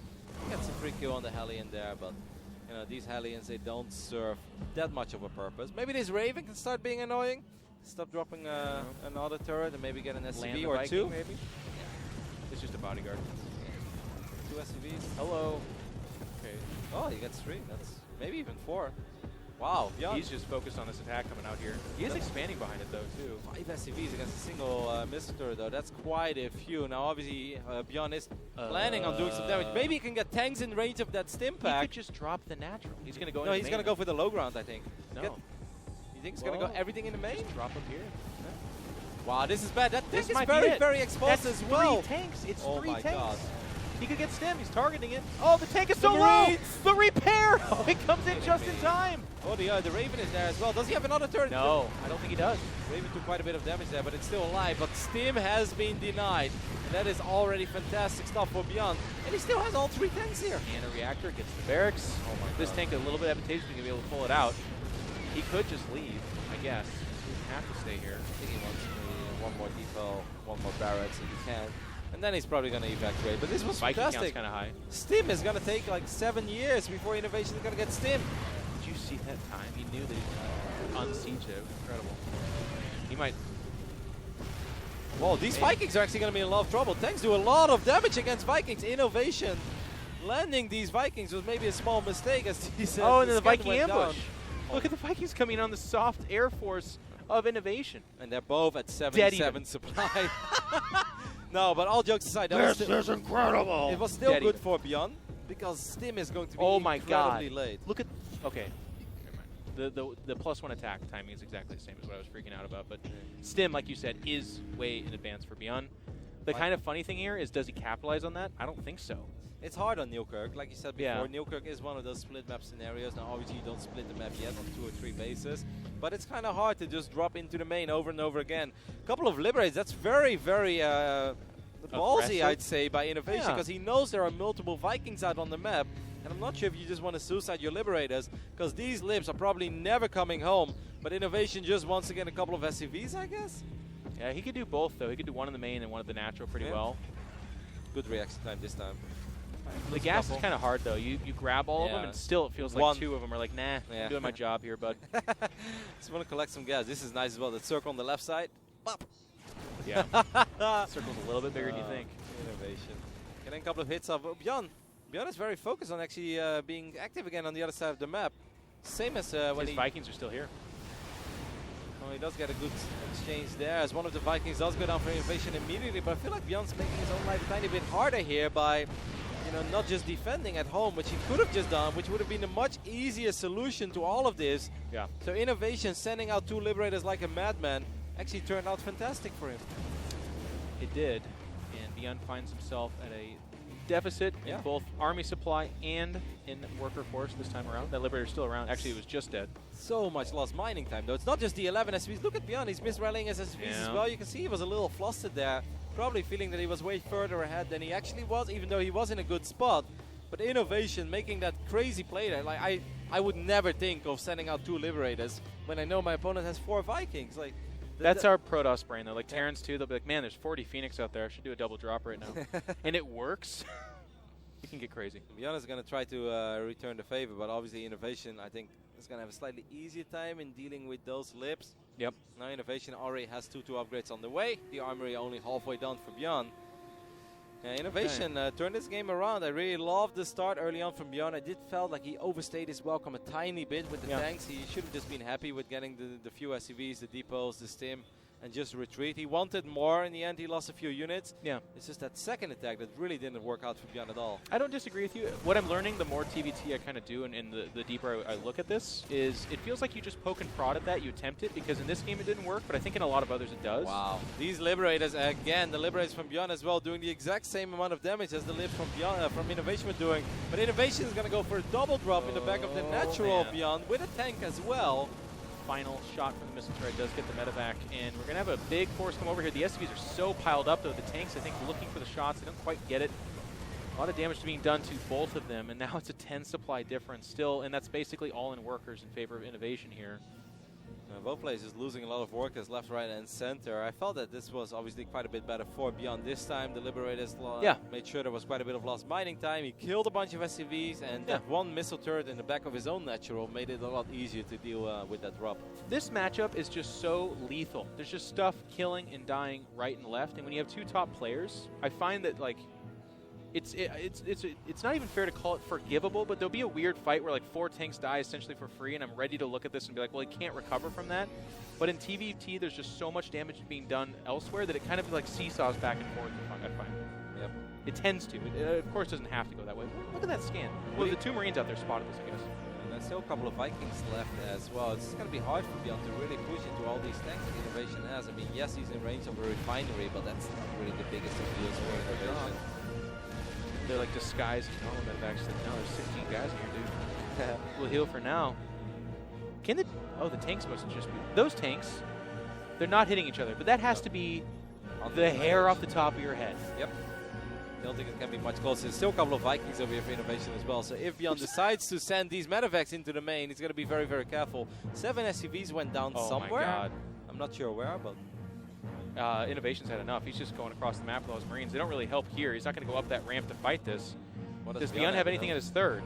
He gets a free kill on the Hellion there, but you know, these Hellions, they don't serve that much of a purpose. Maybe this Raven can start being annoying. Stop dropping another turret and maybe get an SCV or Viking, 2. maybe? It's just a bodyguard. 2 SCVs. Hello. Okay. Oh, he gets 3. That's maybe even 4. Wow, Byun. He's just focused on this attack coming out here. He is expanding behind it, though, too. 5 SCVs against a single missile turret, though. That's quite a few. Now, obviously, Byun is planning on doing some damage. Maybe he can get tanks in range of that stim He pack. could just drop the natural. He's going to go No, into he's going to go for the low ground, I think. No. You think he's going to go everything in the main? Just drop up here. Wow, this is bad. That This tank is might be very, it. very exposed That's as well. 3 tanks. It's Oh 3 my tanks. God. He could get stem. He's targeting it. Oh, the tank is The so low. Marines. The repair. Oh, it comes in just in time. Oh, the Raven is there as well. Does he have another turret? No, I don't think he does. Raven took quite a bit of damage there, but it's still alive. But Stim has been denied. And that is already fantastic stuff for Byun. And he still has all 3 tanks here. And a reactor gets the barracks. Oh my This God. tank is a little bit advantageous to be able to pull it out. He could just leave, I guess. He doesn't have to stay here. I think he wants one more depot, one more barracks if he can. And then he's probably going to evacuate. But this was Viking count's fantastic. kind of high. Stim is going to take like 7 years before Innovation is going to get Stim. Did you see that time? He knew that he was unsiege it. It was incredible. He might. Whoa, these Vikings are actually going to be in a lot of trouble. Tanks do a lot of damage against Vikings. Innovation landing these Vikings was maybe a small mistake, as he said. Oh, and then the scan Viking went ambush. down. Look at the Vikings coming on the soft air force of innovation. And they're both at 77 supply. No, but all jokes aside, that was incredible. it was still Dead good even. for Byun because Stim is going to be Oh my God. incredibly late. Look at. Okay. Never mind. The +1 attack timing is exactly the same as what I was freaking out about. But Stim, like you said, is way in advance for Byun. The kind of funny thing here is, does he capitalize on that? I don't think so. It's hard on Nilkirk, like you said before. Yeah. Nilkirk is one of those split map scenarios. Now, obviously, you don't split the map yet on 2 or 3 bases, but it's kind of hard to just drop into the main over and over again. A couple of liberates. That's very, very ballsy, Aggressive. I'd say, by Innovation, Yeah. because he knows there are multiple Vikings out on the map. And I'm not sure if you just want to suicide your liberators, because these libs are probably never coming home. But Innovation just wants to get a couple of SCVs, I guess. Yeah, he could do both, though. He could do one in the main and one at the natural pretty Yeah. well. Good reaction time this time. The gas is kind of hard, though. You grab all of them, Yeah. and still it feels like One. 2 of them are like, nah, Yeah. I'm doing my job here, bud. Just want to collect some gas. This is nice as well. The circle on the left side. Pop. Yeah. Circle's a little bit bigger than you think. Innovation. Getting a couple of hits of Byun. Byun is very focused on actually being active again on the other side of the map. Same as when His Vikings are still here. Oh, he does get a good exchange there, as one of the Vikings does go down for Innovation immediately. But I feel like Byun's making his own life a tiny bit harder here by, not just defending at home, which he could have just done, which would have been a much easier solution to all of this. Yeah. So Innovation sending out 2 liberators like a madman actually turned out fantastic for him. It did. And Byun finds himself at a deficit Yeah. in both army supply and in worker force this time around. That Liberator's still around. Actually, it was just dead. So much lost mining time, though. It's not just the 11 SVs. Look at Byun. He's misrallying his SVs as Yeah. well. You can see he was a little flustered there. Probably feeling that he was way further ahead than he actually was, even though he was in a good spot. But Innovation making that crazy play there. Like, I would never think of sending out 2 Liberators when I know my opponent has 4 Vikings. Like, That's our Protoss brain, though. Like Terrans, too, they'll be like, man, there's 40 Phoenix out there. I should do a double drop right now. And it works. You can get crazy. Byun is going to try to return the favor, but obviously Innovation, I think, is going to have a slightly easier time in dealing with those libs. Yep. Now Innovation already has 2 upgrades on the way. The armory only halfway done for Byun. Innovation turned this game around. I really loved the start early on from Byun. I did felt like he overstayed his welcome a tiny bit with the tanks. He should have just been happy with getting the few SCVs, the depots, the stim, and just retreat. He wanted more. In the end, he lost a few units. Yeah. It's just that second attack that really didn't work out for Byun at all. I don't disagree with you. What I'm learning, the more TBT I kind of do, and the deeper I look at this, is it feels like you just poke and prod at that. You attempt it, because in this game it didn't work, but I think in a lot of others it does. Wow. These Liberators, again, the Liberators from Byun as well, doing the exact same amount of damage as the Libs from Byun, from Innovation were doing. But Innovation is going to go for a double drop in the back of the natural man. Byun with a tank as well. Final shot from the missile turret does get the medevac, and we're going to have a big force come over here. The SCVs are so piled up, though. The tanks, I think, looking for the shots. They don't quite get it. A lot of damage being done to both of them, and now it's a 10 supply difference still, and that's basically all in workers in favor of Innovation here. Both places losing a lot of workers left, right, and center. I felt that this was obviously quite a bit better for Byun this time. The Liberators made sure there was quite a bit of lost mining time. He killed a bunch of SCVs, and that one missile turret in the back of his own natural made it a lot easier to deal with that drop. This matchup is just so lethal. There's just stuff killing and dying right and left, and when you have 2 top players, I find that, like, it's not even fair to call it forgivable, but there'll be a weird fight where like 4 tanks die essentially for free, and I'm ready to look at this and be like, well, he can't recover from that. But in TVT, there's just so much damage being done elsewhere that it kind of like seesaws back and forth. I find. Yep. It tends to. It of course doesn't have to go that way. Look at that scan. Well, the 2 Marines out there spotted this, I guess. And there's still a couple of Vikings left as well. It's going to be hard for Byun to really push into all these tanks that Innovation has. I mean, yes, he's in range of a refinery, but that's not really the biggest of deals for Innovation. They're like disguised. No, Medivacs said, no, there's 16 guys here, dude. We'll heal for now. Can the... Oh, the tanks must just be... Those tanks, they're not hitting each other, but that has to be the hair off the top of your head. Yep. I don't think it can be much closer. There's still a couple of Vikings over here for Innovation as well. So if Byun decides to send these Medivacs into the main, he's going to be very, very careful. 7 SCVs went down somewhere. Oh my God. I'm not sure where, but... Innovation's had enough. He's just going across the map with all his Marines. They don't really help here. He's not going to go up that ramp to fight this. Does Byun have anything at his 3rd?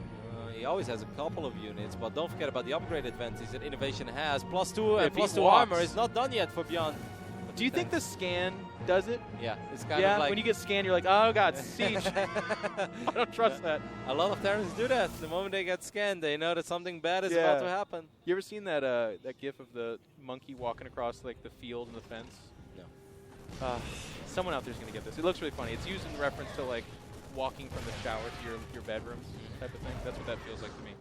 He always has a couple of units, but don't forget about the upgrade advantage that Innovation has. +2 and If he +2 walks. armor is not done yet for Byun. Do you think the scan does it? Yeah, it's kind of like... when you get scanned, you're like, oh God, siege. I don't trust that. A lot of Terrans do that. The moment they get scanned, they know that something bad is about to happen. You ever seen that that gif of the monkey walking across like the field and the fence? No. Someone out there's going to get this. It looks really funny. It's used in reference to like walking from the shower to your bedrooms type of thing. That's what that feels like to me.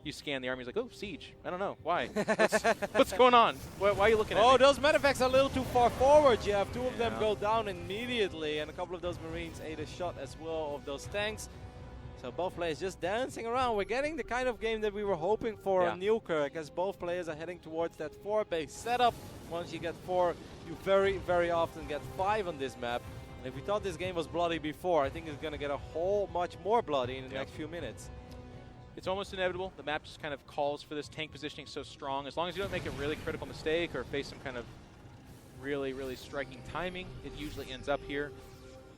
You scan the army, he's like, oh, siege. I don't know. Why? What's going on? Why are you looking at me? Oh, those Medivacs are a little too far forward, Jeff. 2 of them go down immediately, and a couple of those Marines ate a shot as well of those tanks. So both players just dancing around. We're getting the kind of game that we were hoping for on Newkirk, as both players are heading towards that 4-base setup. Once you get 4, you very, very often get 5 on this map. And if we thought this game was bloody before, I think it's going to get a whole much more bloody in the next few minutes. It's almost inevitable. The map just kind of calls for this tank positioning so strong. As long as you don't make a really critical mistake or face some kind of really, really striking timing, it usually ends up here.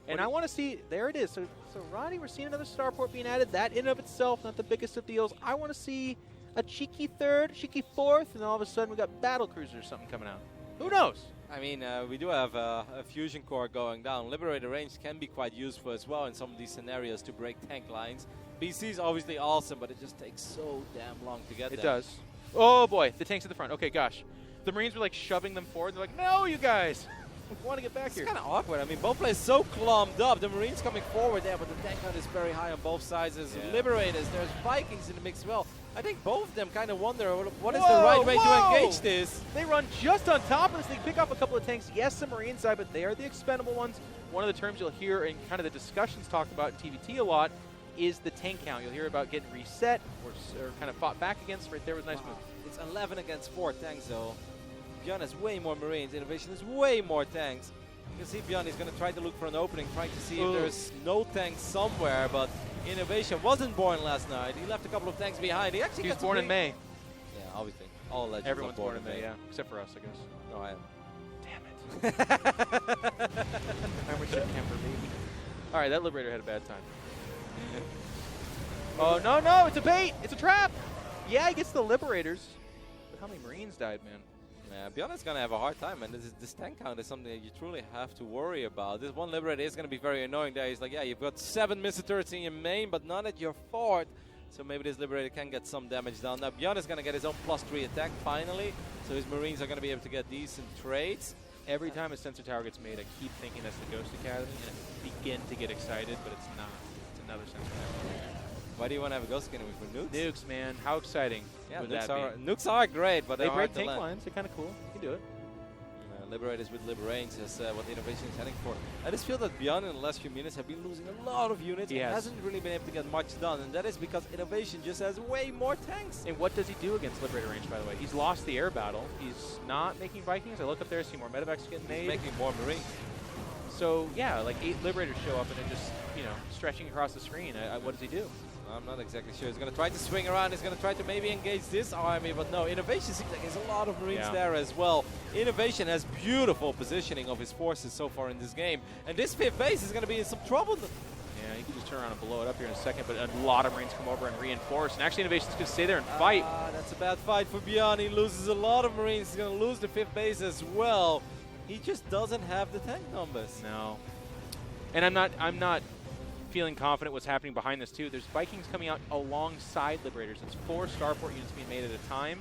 And I want to see, there it is. So Roddy, we're seeing another starport being added. That in and of itself, not the biggest of deals. I want to see a cheeky 3rd, cheeky 4th, and all of a sudden we got battle cruisers or something coming out. Who knows? I mean, we do have a fusion core going down. Liberator range can be quite useful as well in some of these scenarios to break tank lines. BC is obviously awesome, but it just takes so damn long to get there. It does. Oh boy, the tank's at the front. Okay, gosh. The Marines were like shoving them forward. They're like, no, you guys. We want to get back here. It's kind of awkward. I mean, both players so clumped up. The Marines coming forward there, but the tank count is very high on both sides. There's Liberators, there's Vikings in the mix as well. I think both of them kind of wonder what is the right way to engage this. They run just on top of this. They pick up a couple of tanks. Yes, the Marine side, but they are the expendable ones. One of the terms you'll hear in kind of the discussions talked about in TVT a lot is the tank count. You'll hear about getting reset or kind of fought back against. Right there was a nice move. It's 11 against 4 tanks, though. Byun has way more Marines. Innovation has way more tanks. You can see Byun is going to try to look for an opening, trying to see if there's no tanks somewhere, but Innovation wasn't born last night. He left a couple of tanks behind. He actually was born in May. Yeah, obviously. All legends Everyone's are born in May, yeah. Except for us, I guess. No, I am. Damn it. I wish September, baby. All right, that Liberator had a bad time. Oh, no, it's a bait. It's a trap. Yeah, he gets the Liberators. But how many Marines died, man? Yeah, Byun is going to have a hard time, and this tank count is something that you truly have to worry about. This one Liberator is going to be very annoying there. He's like, yeah, you've got 7 missile turrets in your main, but none at your fort. So maybe this Liberator can get some damage down. Now, Byun is going to get his own +3 attack finally, so his Marines are going to be able to get decent trades. Every time a sensor tower gets made, I keep thinking that's the Ghost Academy, and I begin to get excited, but it's not. It's another sensor tower. Why do you want to have a Ghost Academy for nukes? Nukes, man. How exciting would that be? Nukes are great, but they they're break hard to tank land. lines. They're kind of cool. You can do it. Liberators with Liberations is what Innovation is heading for. I just feel that Byun in the last few minutes have been losing a lot of units. He hasn't really been able to get much done, and that is because Innovation just has way more tanks. And what does he do against Liberator range, by the way? He's lost the air battle. He's not making Vikings. I look up there, see more medevacs getting made. He's making more Marines. So, yeah, like 8 Liberators show up and they're just, you know, stretching across the screen. What does he do? I'm not exactly sure. He's going to try to swing around. He's going to try to maybe engage this army, but no. Innovation seems like there's a lot of Marines there as well. Innovation has beautiful positioning of his forces so far in this game. And this 5th base is going to be in some trouble. Yeah, you can just turn around and blow it up here in a second, but a lot of Marines come over and reinforce. And actually, Innovation's going to stay there and fight. That's a bad fight for Byun. He loses a lot of Marines. He's going to lose the 5th base as well. He just doesn't have the tank numbers. No. And I'm not feeling confident what's happening behind this too. There's Vikings coming out alongside Liberators. It's 4 starport units being made at a time.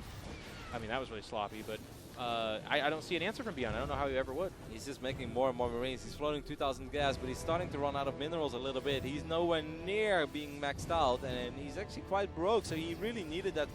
I mean, that was really sloppy, but I don't see an answer from Byun. I don't know how he ever would. He's just making more and more Marines. He's floating 2,000 gas, but he's starting to run out of minerals a little bit. He's nowhere near being maxed out, and he's actually quite broke, so he really needed that.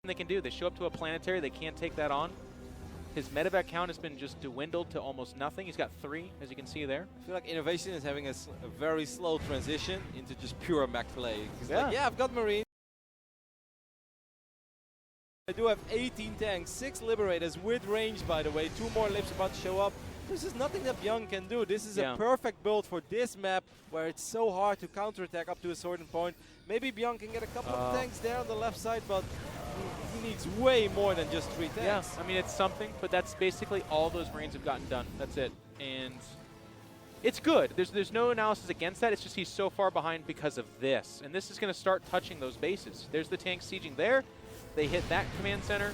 They can do. They show up to a planetary. They can't take that on. His medevac count has been just dwindled to almost nothing. He's got 3, as you can see there. I feel like Innovation is having a very slow transition into just pure mech play. He's Yeah. like, yeah, I've got Marines. I do have 18 tanks, 6 Liberators with range, by the way. 2 more Lips about to show up. This is nothing that Byun can do. This is a perfect build for this map where it's so hard to counterattack up to a certain point. Maybe Byun can get a couple of tanks there on the left side, but he needs way more than just 3 tanks. Yeah, I mean, it's something, but that's basically all those Marines have gotten done. That's it. And it's good. There's no analysis against that. It's just he's so far behind because of this. And this is going to start touching those bases. There's the tanks sieging there. They hit that command center.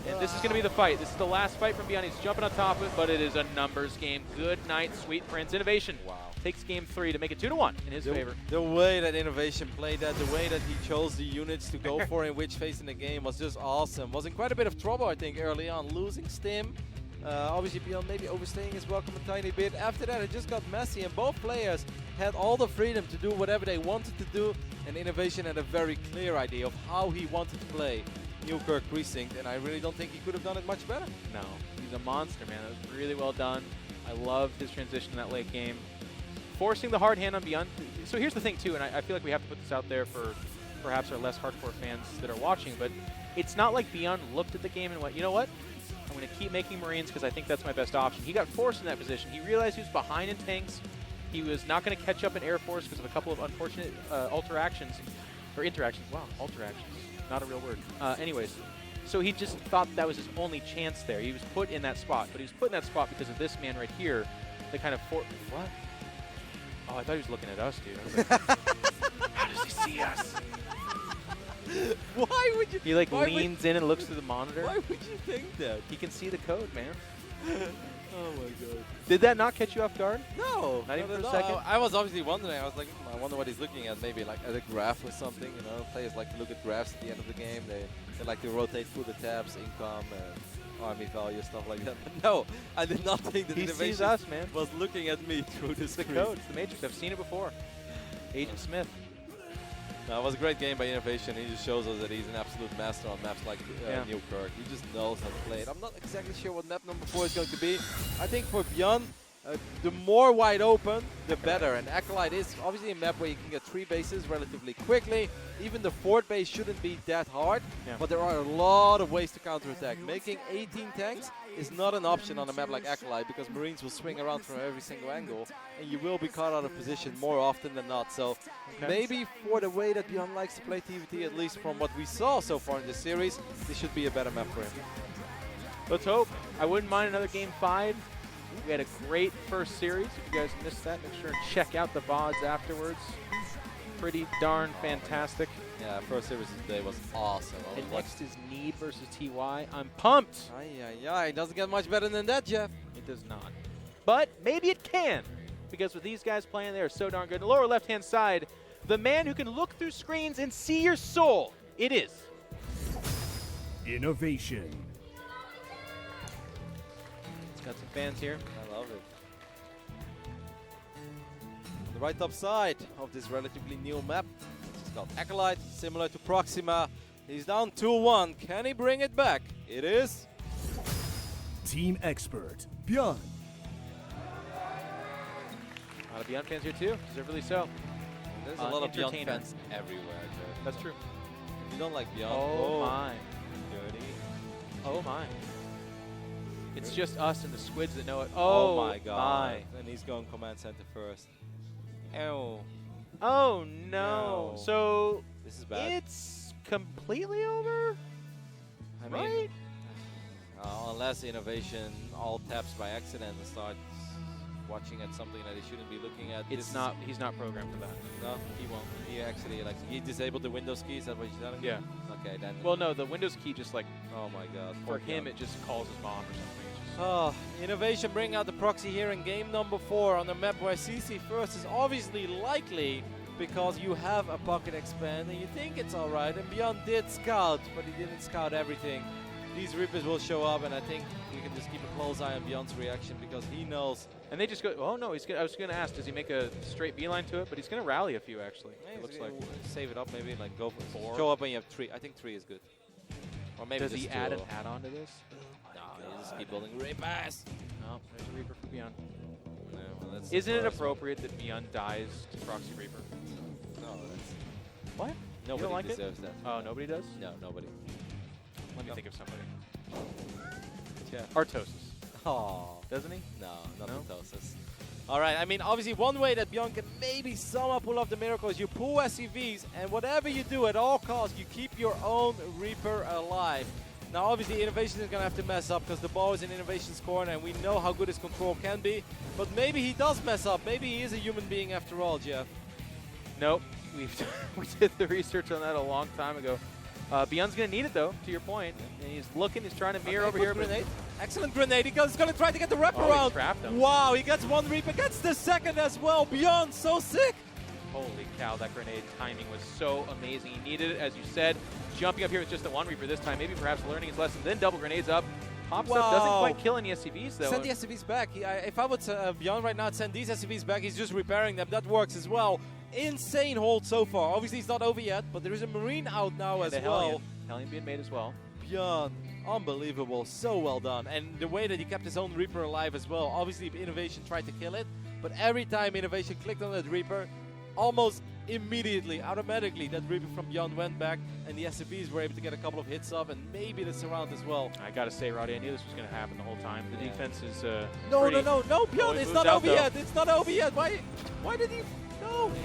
And this is going to be the fight. This is the last fight from Byun. He's jumping on top of it, but it is a numbers game. Good night, Sweet Prince. Innovation takes game 3 to make it 2-1 in his favor. The way that Innovation played that, the way that he chose the units to go for in which phase in the game was just awesome. Was in quite a bit of trouble, I think, early on. Losing Stim. Obviously, Byun maybe overstaying his welcome a tiny bit. After that, it just got messy, and both players had all the freedom to do whatever they wanted to do, and Innovation had a very clear idea of how he wanted to play Newkirk Precinct, and I really don't think he could have done it much better. No, he's a monster, man. It was really well done. I loved his transition in that late game. Forcing the hard hand on Byun. So here's the thing, too, and I feel like we have to put this out there for perhaps our less hardcore fans that are watching, but it's not like Byun looked at the game and went, you know what? I'm going to keep making Marines because I think that's my best option. He got forced in that position. He realized he was behind in tanks. He was not going to catch up in Air Force because of a couple of unfortunate interactions. Wow, alter-actions. Not a real word. Anyways, so he just thought that was his only chance there. He was put in that spot, but he was put in that spot because of this man right here that kind of what? Oh, I thought he was looking at us, dude. I was like, how does he see us? Why would you? He like leans in and looks through the monitor. Why would you think that? He can see the code, man. Oh my god. Did that not catch you off guard? No. Not even for a at all. second? I was obviously wondering. I was like, I wonder what he's looking at. Maybe like at a graph or something. You know, players like to look at graphs at the end of the game. They like to rotate through the tabs, income, army value, stuff like that. But no, I did not think that He Innovation sees us, man. was looking at me through the It's the screen. code. It's the Matrix. I've seen it before. Agent Smith. No, it was a great game by Innovation. He just shows us that he's an absolute master on maps like Newkirk. He just knows how to play it. I'm not exactly sure what map number 4 is going to be. I think for Byun, the more wide open, the better. And Acolyte is obviously a map where you can get 3 bases relatively quickly. Even the 4th base shouldn't be that hard, but there are a lot of ways to counterattack. Making 18 tanks is not an option on a map like Acolyte because Marines will swing around from every single angle, and you will be caught out of position more often than not. So maybe for the way that Byun likes to play TVT, at least from what we saw so far in this series, this should be a better map for him. Let's hope. I wouldn't mind another game 5. We had a great first series. If you guys missed that, make sure and check out the VODs afterwards. Pretty darn fantastic. Yeah, first series today was awesome. And next is Need versus TY. I'm pumped. It doesn't get much better than that, Jeff. It does not. But maybe it can. Because with these guys playing, they are so darn good. In the lower left-hand side, the man who can look through screens and see your soul. It is Innovation. It's got some fans here. I love it. On the right top side of this relatively new map, let's just called Acolyte, similar to Proxima. He's down 2-1. Can he bring it back? It is. Team expert, Byun. A lot of Byun fans here too, deservedly so. There's a lot of Byun entertainer. fans everywhere, Joe. That's true. If you don't like Byun, Oh my. dirty. Oh my. It's just us and the squids that know it. Oh my god. My. And he's going command center first. Ew. Oh no. No. So This is bad. it's completely over? I mean, Right? unless Innovation all taps by accident and starts watching at something that he shouldn't be looking at. It's This not. He's not programmed for that. is- No, He won't. he actually like he disabled the Windows key. Is that what you're telling me? Yeah. Okay, then. Well, no. The Windows key just like Oh my god. for poor him, Byun. it just calls his mom or something. It's just, Oh, Innovation bring out the proxy here in game number 4 on the map where CC first is obviously likely because you have a pocket expand and you think it's alright. And Byun did scout, but he didn't scout everything. These Reapers will show up, and I think we can just keep a close eye on Byun's reaction because he knows. and they just go. Oh no. He's. I was going to ask, does he make a straight beeline to it? But he's going to rally a few actually. Hey, It looks he's like. gonna save it up, maybe like go for 4. Show up when you have 3. I think 3 is good. Or maybe Does just he add 2. an add-on to this? No, you just keep building Reapers. No. There's a Reaper for Byun. No, well, that's the Isn't it first appropriate that Byun dies to Proxy Reaper? one. No, that's What? nobody like it? deserves that. Oh, nobody does? No, nobody. Let me No. think of somebody. Yeah. Artosis. Oh. Doesn't he? No, not No? Mitosis. Alright, I mean, obviously one way that Byun can maybe somehow pull off the miracle is you pull SCVs, and whatever you do at all costs, you keep your own Reaper alive. Now, obviously, Innovation is going to have to mess up because the ball is in Innovation's corner, and we know how good his control can be. But maybe he does mess up. Maybe he is a human being after all, Jeff. Nope. We did the research on that a long time ago. Byun's going to need it, though, to your point. And he's looking, he's trying to mirror over here. but- Grenade. Excellent grenade. He's going to try to get the Oh, he wraparound. trapped him. Wow, he gets one Reaper, gets the second as well. Byun, so sick. Holy cow, that grenade timing was so amazing. He needed it, as you said. Jumping up here with just the one Reaper this time, maybe perhaps learning his lesson. Then double grenades up. Pops up, doesn't Wow. quite kill any SCVs, though. Send the SCVs back. If I would Byun right now send these SCVs back, he's just repairing them. That works as well. Insane hold so far. Obviously, it's not over yet, but there is a Marine out now And as a well. Hellion being made as well. Byun, unbelievable. So well done. And the way that he kept his own Reaper alive as well. Obviously, Innovation tried to kill it, but every time Innovation clicked on that Reaper, almost immediately, automatically, that Reaper from Byun went back, and the SCVs were able to get a couple of hits up, and maybe the surround as well. I got to say, Roddy, I knew this was going to happen the whole time. The Yeah. defense is No, pretty- no, Byun, he it's moved not out, over though. yet. It's not over yet. Why did he? No. And,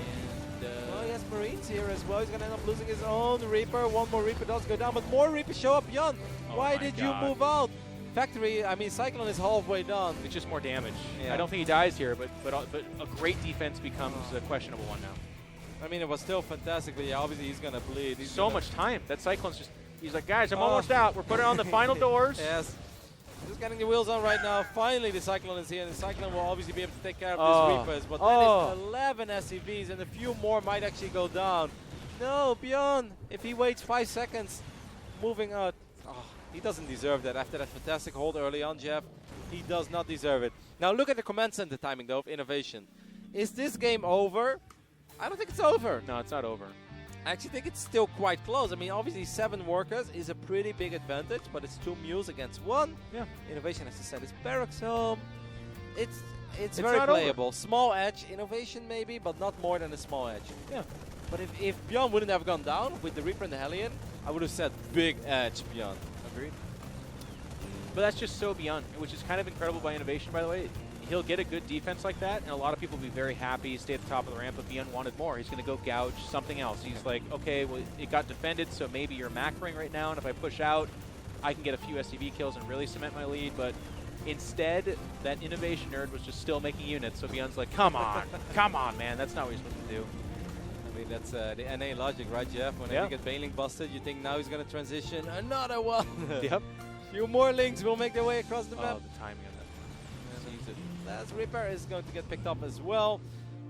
Well, he has Marines here as well. He's going to end up losing his own Reaper. One more Reaper does go down, but more Reapers show up. Byun, Oh why my did God. you move out? Factory, I mean, Cyclone is halfway done. it's just more damage. Yeah. I don't think he dies here, but a great defense becomes a questionable one now. I mean, it was still fantastic, but yeah, obviously he's going to bleed. He's So gonna- much time. That Cyclone's just, he's like, guys, I'm Oh. almost out. We're putting on the final doors. Yes. Just getting the wheels on right now. Finally, the Cyclone is here, and the Cyclone will obviously be able to take care of Oh. these Reapers. But Oh. that is 11 SCVs, and a few more might actually go down. No, Byun, if he waits 5 seconds, moving out. Oh, he doesn't deserve that after that fantastic hold early on, Jeff. He does not deserve it. Now look at the command center timing, though, of Innovation. Is this game over? I don't think it's over. No, it's not over. I actually think it's still quite close. I mean, obviously 7 workers is a pretty big advantage, but it's 2 mules against 1. Yeah. Innovation has to send his barracks home. It's It's very not over. playable. Small edge, Innovation maybe, but not more than a small edge. Yeah. But if Byun wouldn't have gone down with the Reaper and the Hellion, I would have said big edge Byun. Agreed. But that's just so beyond, which is kind of incredible by Innovation, by the way. He'll get a good defense like that, and a lot of people will be very happy, stay at the top of the ramp, but Byun wanted more. He's going to go gouge something else. He's like, okay, well, it got defended, so maybe you're macroing right now, and if I push out, I can get a few SCV kills and really cement my lead, but instead, that Innovation nerd was just still making units, so Byun's like, come on, man, that's not what you're supposed to do. I mean, that's the NA logic, right, Jeff? Whenever Yeah. you get Bailing busted, you think now he's going to transition. Another one! Yep. Few more links will make their way across the Oh, map. the timing of that. Last Reaper is going to get picked up as well.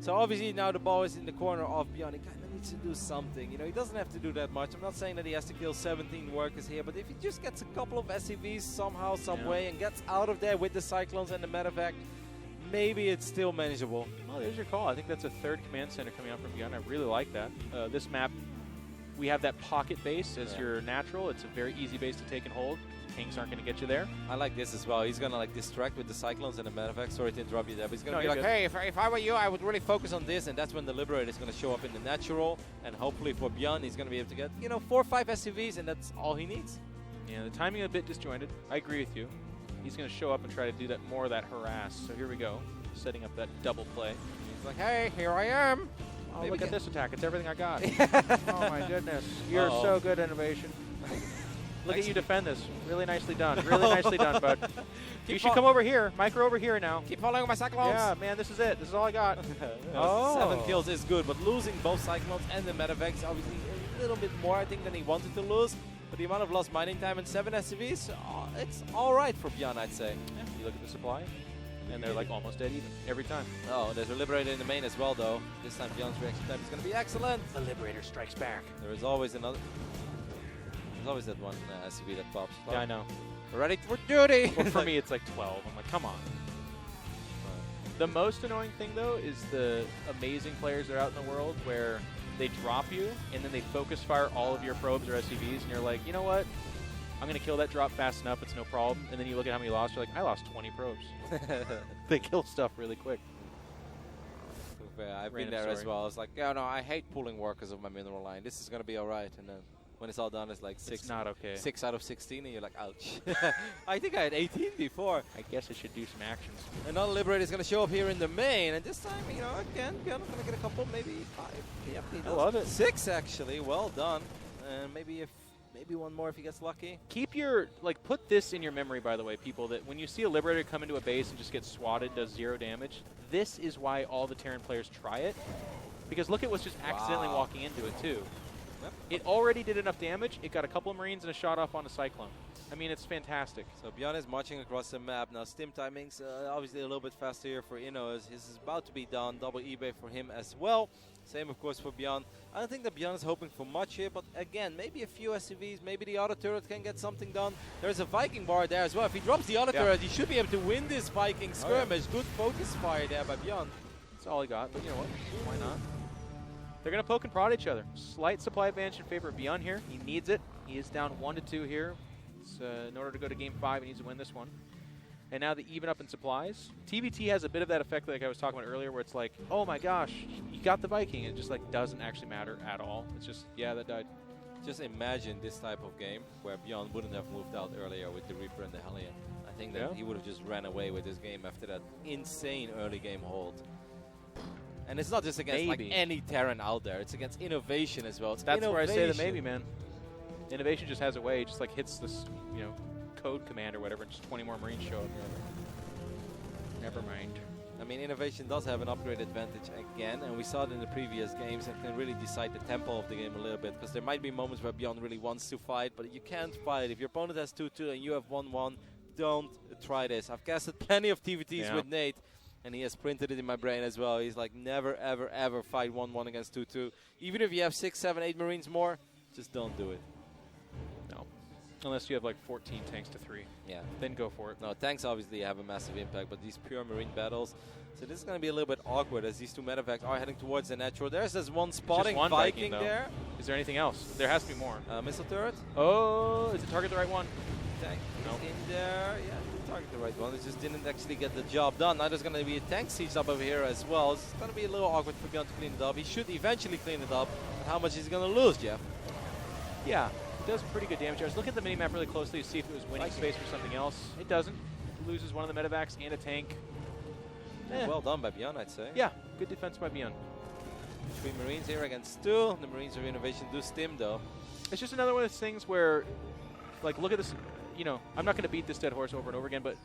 So obviously now the ball is in the corner of Byun. He kind of needs to do something. You know, he doesn't have to do that much. I'm not saying that he has to kill 17 workers here, but if he just gets a couple of SCVs somehow, some Yeah. way, and gets out of there with the Cyclones and the medevac, maybe it's still manageable. Well, there's your call. I think that's a third command center coming out from Byun. I really like that. This map, we have that pocket base as your natural. It's a very easy base to take and hold. Tanks aren't going to get you there. I like this as well. He's going to like distract with the Cyclones and the Medevac. Sorry to interrupt you there, but he's going to be like, hey, if I were you, I would really focus on this, and that's when the Liberator is going to show up in the natural, and hopefully for Byun, he's going to be able to get, you know, 4 or 5 SCVs, and that's all he needs. Yeah, the timing is a bit disjointed. I agree with you. He's going to show up and try to do that more of that harass. So here we go, setting up that double play. He's like, hey, here I am. Oh, look at this attack. It's everything I got. Oh, my goodness. You're so good, Innovation. Look at you defend this. Really nicely done. Really nicely done, bud. You should come over here. Micro over here now. Keep following my Cyclones. Yeah, man, this is it. This is all I got. 7 kills is good, but losing both Cyclones and the Medevac is obviously a little bit more, I think, than he wanted to lose. But the amount of lost mining time and 7 SCVs, it's all right for Byun, I'd say. Yeah, you look at the supply, and they're like almost dead even every time. Oh, there's a Liberator in the main as well, though. This time Byun's reaction time is going to be excellent. The Liberator strikes back. There is always another. There's always that one SCV that pops. Yeah, I know. Ready for duty! Well, for me, it's like 12. I'm like, come on. The most annoying thing, though, is the amazing players that are out in the world where they drop you, and then they focus fire all of your probes or SCVs, and you're like, you know what? I'm going to kill that drop fast enough. It's no problem. And then you look at how many lost. You're like, I lost 20 probes. They kill stuff really quick. I've been there as well. It's like, yeah, no, I hate pulling workers of my mineral line. This is going to be all right. And then when it's all done, it's like It's not okay. 6 out of 16, and you're like, ouch. I think I had 18 before. I guess I should do some actions. Another Liberator is going to show up here in the main, and this time, you know, again, Byun going to get a couple, maybe 5. Yep, he I love it. 6, actually. Well done. And maybe one more if he gets lucky. Keep your, like, put this in your memory, by the way, people, that when you see a Liberator come into a base and just get swatted, does 0 damage, this is why all the Terran players try it. Because look at what's just accidentally walking into it, too. Yep. It already did enough damage. It got a couple of Marines and a shot off on a Cyclone. I mean, it's fantastic. So Byun is marching across the map. Now, stim timings obviously a little bit faster here for Inno. As his is about to be done. Double eBay for him as well. Same, of course, for Byun. I don't think that Byun is hoping for much here, but again, maybe a few SCVs, maybe the auto turret can get something done. There's a Viking bar there as well. If he drops the auto turret, he should be able to win this Viking skirmish. Good focus fire there by Byun. That's all he got, but you know what? Why not? They're going to poke and prod each other. Slight supply advantage in favor of Byun here. He needs it. He is down 1-2 here. In order to go to Game 5, he needs to win this one. And now they even up in supplies. TBT has a bit of that effect like I was talking about earlier where it's like, oh my gosh, you got the Viking. It just like doesn't actually matter at all. It's just, yeah, that died. Just imagine this type of game where Byun wouldn't have moved out earlier with the Reaper and the Hellion. I think that he would have just ran away with this game after that insane early game hold. And it's not just against like any Terran out there. It's against Innovation as well. That's where I say the maybe, man. Innovation just has a way. It just like hits this, you know, code command or whatever, and just 20 more Marines show up. Never mind. I mean, Innovation does have an upgrade advantage again, and we saw it in the previous games, and can really decide the tempo of the game a little bit, because there might be moments where Byun really wants to fight, but you can't fight. If your opponent has 2-2 and you have 1-1, don't try this. I've casted plenty of TVTs with Nate, and he has printed it in my brain as well. He's like, never, ever, ever fight 1-1 against 2-2. Even if you have 6, 7, 8 Marines more, just don't do it. No. Unless you have like 14 tanks to 3. Yeah. Then go for it. No, tanks obviously have a massive impact, but these pure Marine battles. So this is going to be a little bit awkward as these two medevacs are heading towards the natural. There's this one spotting one Viking there. Is there anything else? There has to be more. Missile turret. Oh, is it target the right one? Tank in there. Yeah, target the right one. It just didn't actually get the job done. Now there's going to be a tank siege up over here as well. It's going to be a little awkward for Byun to clean it up. He should eventually clean it up. But how much is he going to lose, Jeff? Yeah, it does pretty good damage. I was looking at the minimap really closely to see if it was winning space for something else. It doesn't. It loses one of the medevacs and a tank. Well done by Byun, I'd say. Yeah, good defense by Byun. 3 Marines here against 2. The Marines of Innovation do stim, though. It's just another one of those things where, like, look at this. You know, I'm not going to beat this dead horse over and over again, but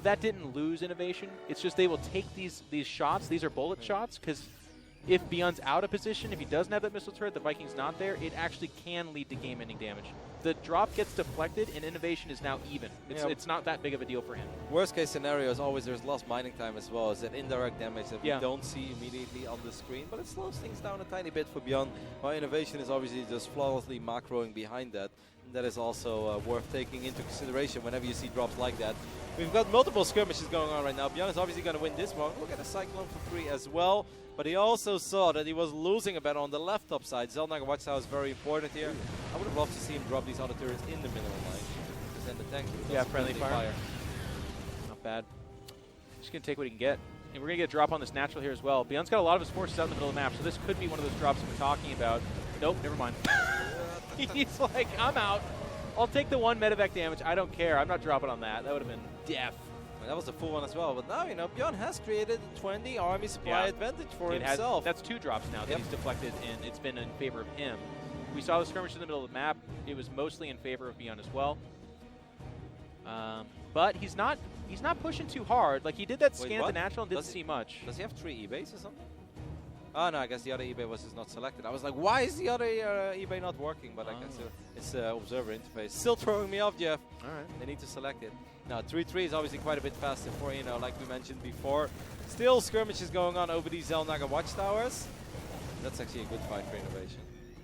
that didn't lose Innovation. It's just they will take these shots. These are bullet shots, because if Byun's out of position, if he doesn't have that missile turret, the Viking's not there, it actually can lead to game-ending damage. The drop gets deflected, and Innovation is now even. It's not that big of a deal for him. Worst case scenario is always there's lost mining time as well. Is that indirect damage that we don't see immediately on the screen, but it slows things down a tiny bit for Byun. While Innovation is obviously just flawlessly macroing behind that. That is also worth taking into consideration whenever you see drops like that. We've got multiple skirmishes going on right now. Byun is obviously going to win this one. Look at the Cyclone for free as well. But he also saw that he was losing a bit on the left top side. Zelnaga Watchtower is very important here. I would have loved to see him drop these other turrets in the middle line. Because then the tank would Yeah, friendly fire. Not bad. Just going to take what he can get. And we're going to get a drop on this natural here as well. Byun's got a lot of his forces out in the middle of the map, so this could be one of those drops that we're talking about. Nope, never mind. He's like, I'm out. I'll take the 1 medevac damage. I don't care. I'm not dropping on that. That would have been death. Well, that was a full one as well. But now, you know, Byun has created a 20 army supply advantage for himself. That's 2 drops now that he's deflected, and it's been in favor of him. We saw the skirmish in the middle of the map. It was mostly in favor of Byun as well. But he's not pushing too hard. Like, he did that scan at the natural and didn't see much. Does he have 3 eBays or something? Oh, no, I guess the other eBay was just not selected. I was like, why is the other eBay not working? But I guess it's observer interface. Still throwing me off, Jeff. All right. They need to select it. Now, 3-3 is obviously quite a bit faster for, you know, like we mentioned before. Still skirmishes going on over these Zelnaga Watchtowers. That's actually a good fight for innovation.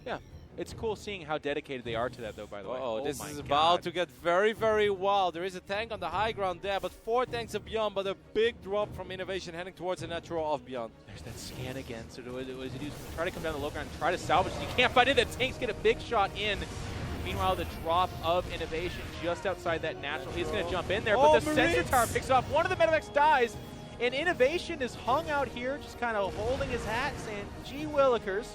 Yeah. It's cool seeing how dedicated they are to that, though, by the way. Oh, this is about to get very, very wild. There is a tank on the high ground there, but 4 tanks of Byun, but a big drop from innovation heading towards the natural of Byun. There's that scan again. So what does he do? Try to come down the low ground and try to salvage it. You can't fight it. The tanks get a big shot in. Meanwhile, the drop of innovation just outside that natural. He's going to jump in there, but the sensor tower picks up. One of the medevacs dies, and innovation is hung out here, just kind of holding his hat, saying, gee willikers.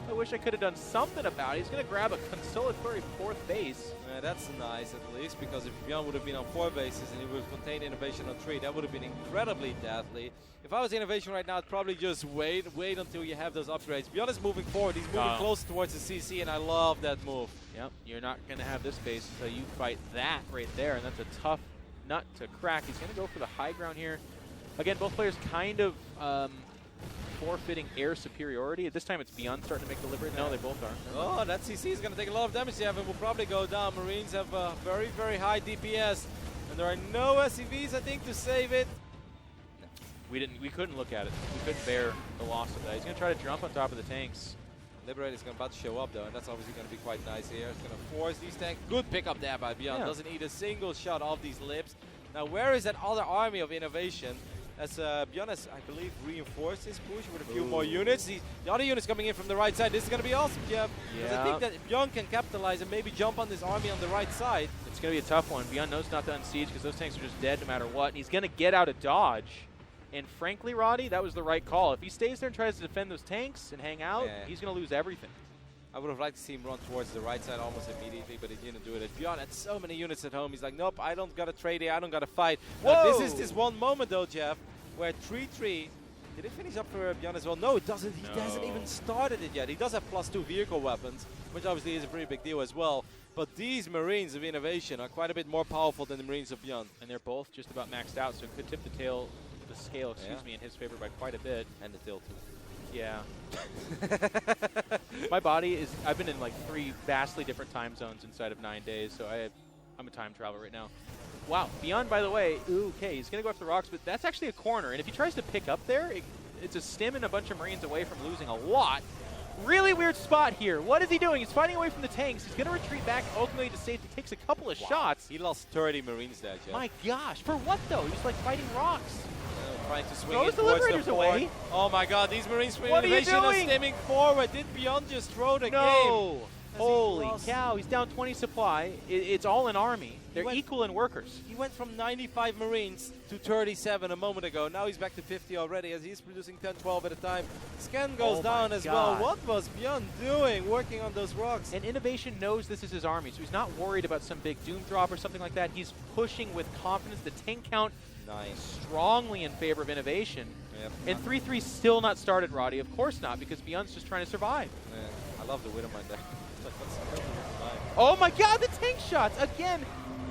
I wish I could have done something about it. He's going to grab a consolatory 4th base. Yeah, that's nice at least, because if Byun would have been on 4 bases and he would have contained innovation on 3, that would have been incredibly deadly. If I was innovation right now, I'd probably just wait until you have those upgrades. Byun is moving forward. He's moving close towards the CC, and I love that move. Yep, you're not going to have this base until you fight that right there, and that's a tough nut to crack. He's going to go for the high ground here. Again, both players kind of forfeiting air superiority. At this time, it's Byun starting to make the liberate. No, they both are. Oh, that CC is going to take a lot of damage, Jeff, and will probably go down. Marines have very, very high DPS, and there are no SCVs, I think, to save it. We couldn't look at it. We couldn't bear the loss of that. He's going to try to jump on top of the tanks. Liberator is about to show up, though, and that's obviously going to be quite nice here. It's going to force these tanks. Good pickup there by Byun. Doesn't need a single shot of these lips. Now, where is that other army of innovation? As Byun has, I believe, reinforced his push with a few more units. The other units coming in from the right side. This is going to be awesome, Jeff. Because I think that Byun can capitalize and maybe jump on this army on the right side. It's going to be a tough one. Byun knows not to unsiege because those tanks are just dead no matter what. And he's going to get out of dodge. And frankly, Roddy, that was the right call. If he stays there and tries to defend those tanks and hang out, he's going to lose everything. I would have liked to see him run towards the right side almost immediately, but he didn't do it. Byun had so many units at home. He's like, nope, I don't got to trade here. I don't got to fight. This is this one moment, though, Jeff, where 3-3, did it finish up for Byun as well? No, it doesn't. He hasn't even started it yet. He does have +2 vehicle weapons, which obviously is a pretty big deal as well. But these Marines of innovation are quite a bit more powerful than the Marines of Byun. And they're both just about maxed out, so it could tip the scale, in his favor by quite a bit. And the tilt, too. Yeah. My body is, I've been in like 3 vastly different time zones inside of 9 days, so I'm a time traveler right now. Wow, Byun, by the way, okay, he's going to go after the rocks, but that's actually a corner. And if he tries to pick up there, it's a stim and a bunch of Marines away from losing a lot. Really weird spot here. What is he doing? He's fighting away from the tanks. He's going to retreat back ultimately to safety. Takes a couple of shots. He lost 30 Marines there, Jeff. My gosh, for what though? He's like fighting rocks. Trying to swing Throws the Liberators away. Oh my god, these Marines for what innovation are are stimming forward. Did Byun just throw the game? Holy cow, he's down 20 supply. It's all an army. They're equal in workers. He went from 95 Marines to 37 a moment ago. Now he's back to 50 already as he's producing 10, 12 at a time. Scan goes down as well. What was Byun doing working on those rocks? And Innovation knows this is his army, so he's not worried about some big doom drop or something like that. He's pushing with confidence. The tank count strongly in favor of Innovation. Yep. And 3-3 still not started, Roddy. Of course not, because Byun's just trying to survive. Yeah, I love the Widowmine there. Oh my god, the tank shots! Again,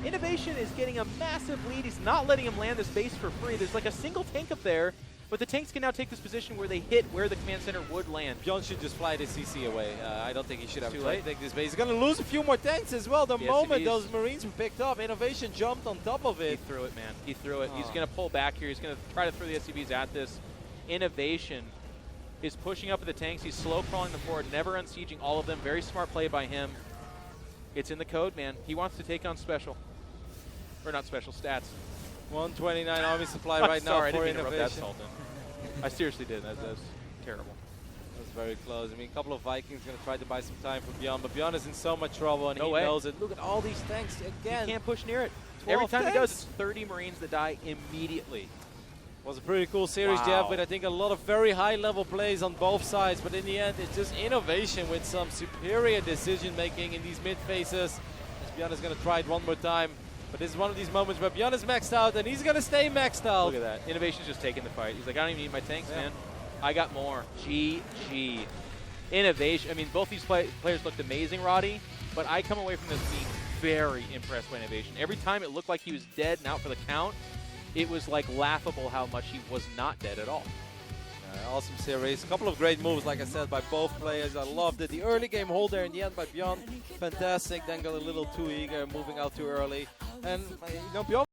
Innovation is getting a massive lead. He's not letting him land this base for free. There's like a single tank up there, but the tanks can now take this position where they hit where the command center would land. Byun should just fly the CC away. I don't think he should have tried to take this base. He's going to lose a few more tanks as well. The moment those Marines were picked up, Innovation jumped on top of it. He threw it, man. He threw it. He's going to pull back here. He's going to try to throw the SCVs at this. Innovation is pushing up at the tanks. He's slow crawling them forward, never unsieging all of them. Very smart play by him. It's in the code, man. He wants to take on special. Or not special, stats. 129 army supply I'm right sorry, now for I didn't mean to rub that innovation. salt in. I seriously did. That's terrible. That's very close. I mean, a couple of Vikings going to try to buy some time for Byun, but Byun is in so much trouble, and No he way. knows it. Look at all these tanks again. You can't push near it. 12 Every time he does, tanks. it's 30 Marines that die immediately. Was a pretty cool series, Wow. Jeff, with I think a lot of very high-level plays on both sides, but in the end, it's just innovation with some superior decision-making in these mid-phases. Byun is going to try it one more time, but this is one of these moments where Byun is maxed out, and he's going to stay maxed out. Look at that. Innovation's just taking the fight. He's like, I don't even need my tanks, Yeah. man. I got more. GG. Innovation. I mean, both these players looked amazing, Roddy, but I come away from this being very impressed by Innovation. Every time it looked like he was dead and out for the count, it was like laughable how much he was not dead at all. Awesome series. A couple of great moves, like I said, by both players. I loved it. The early game hold there in the end by Byun, fantastic. Then got a little too eager, moving out too early. And, Byun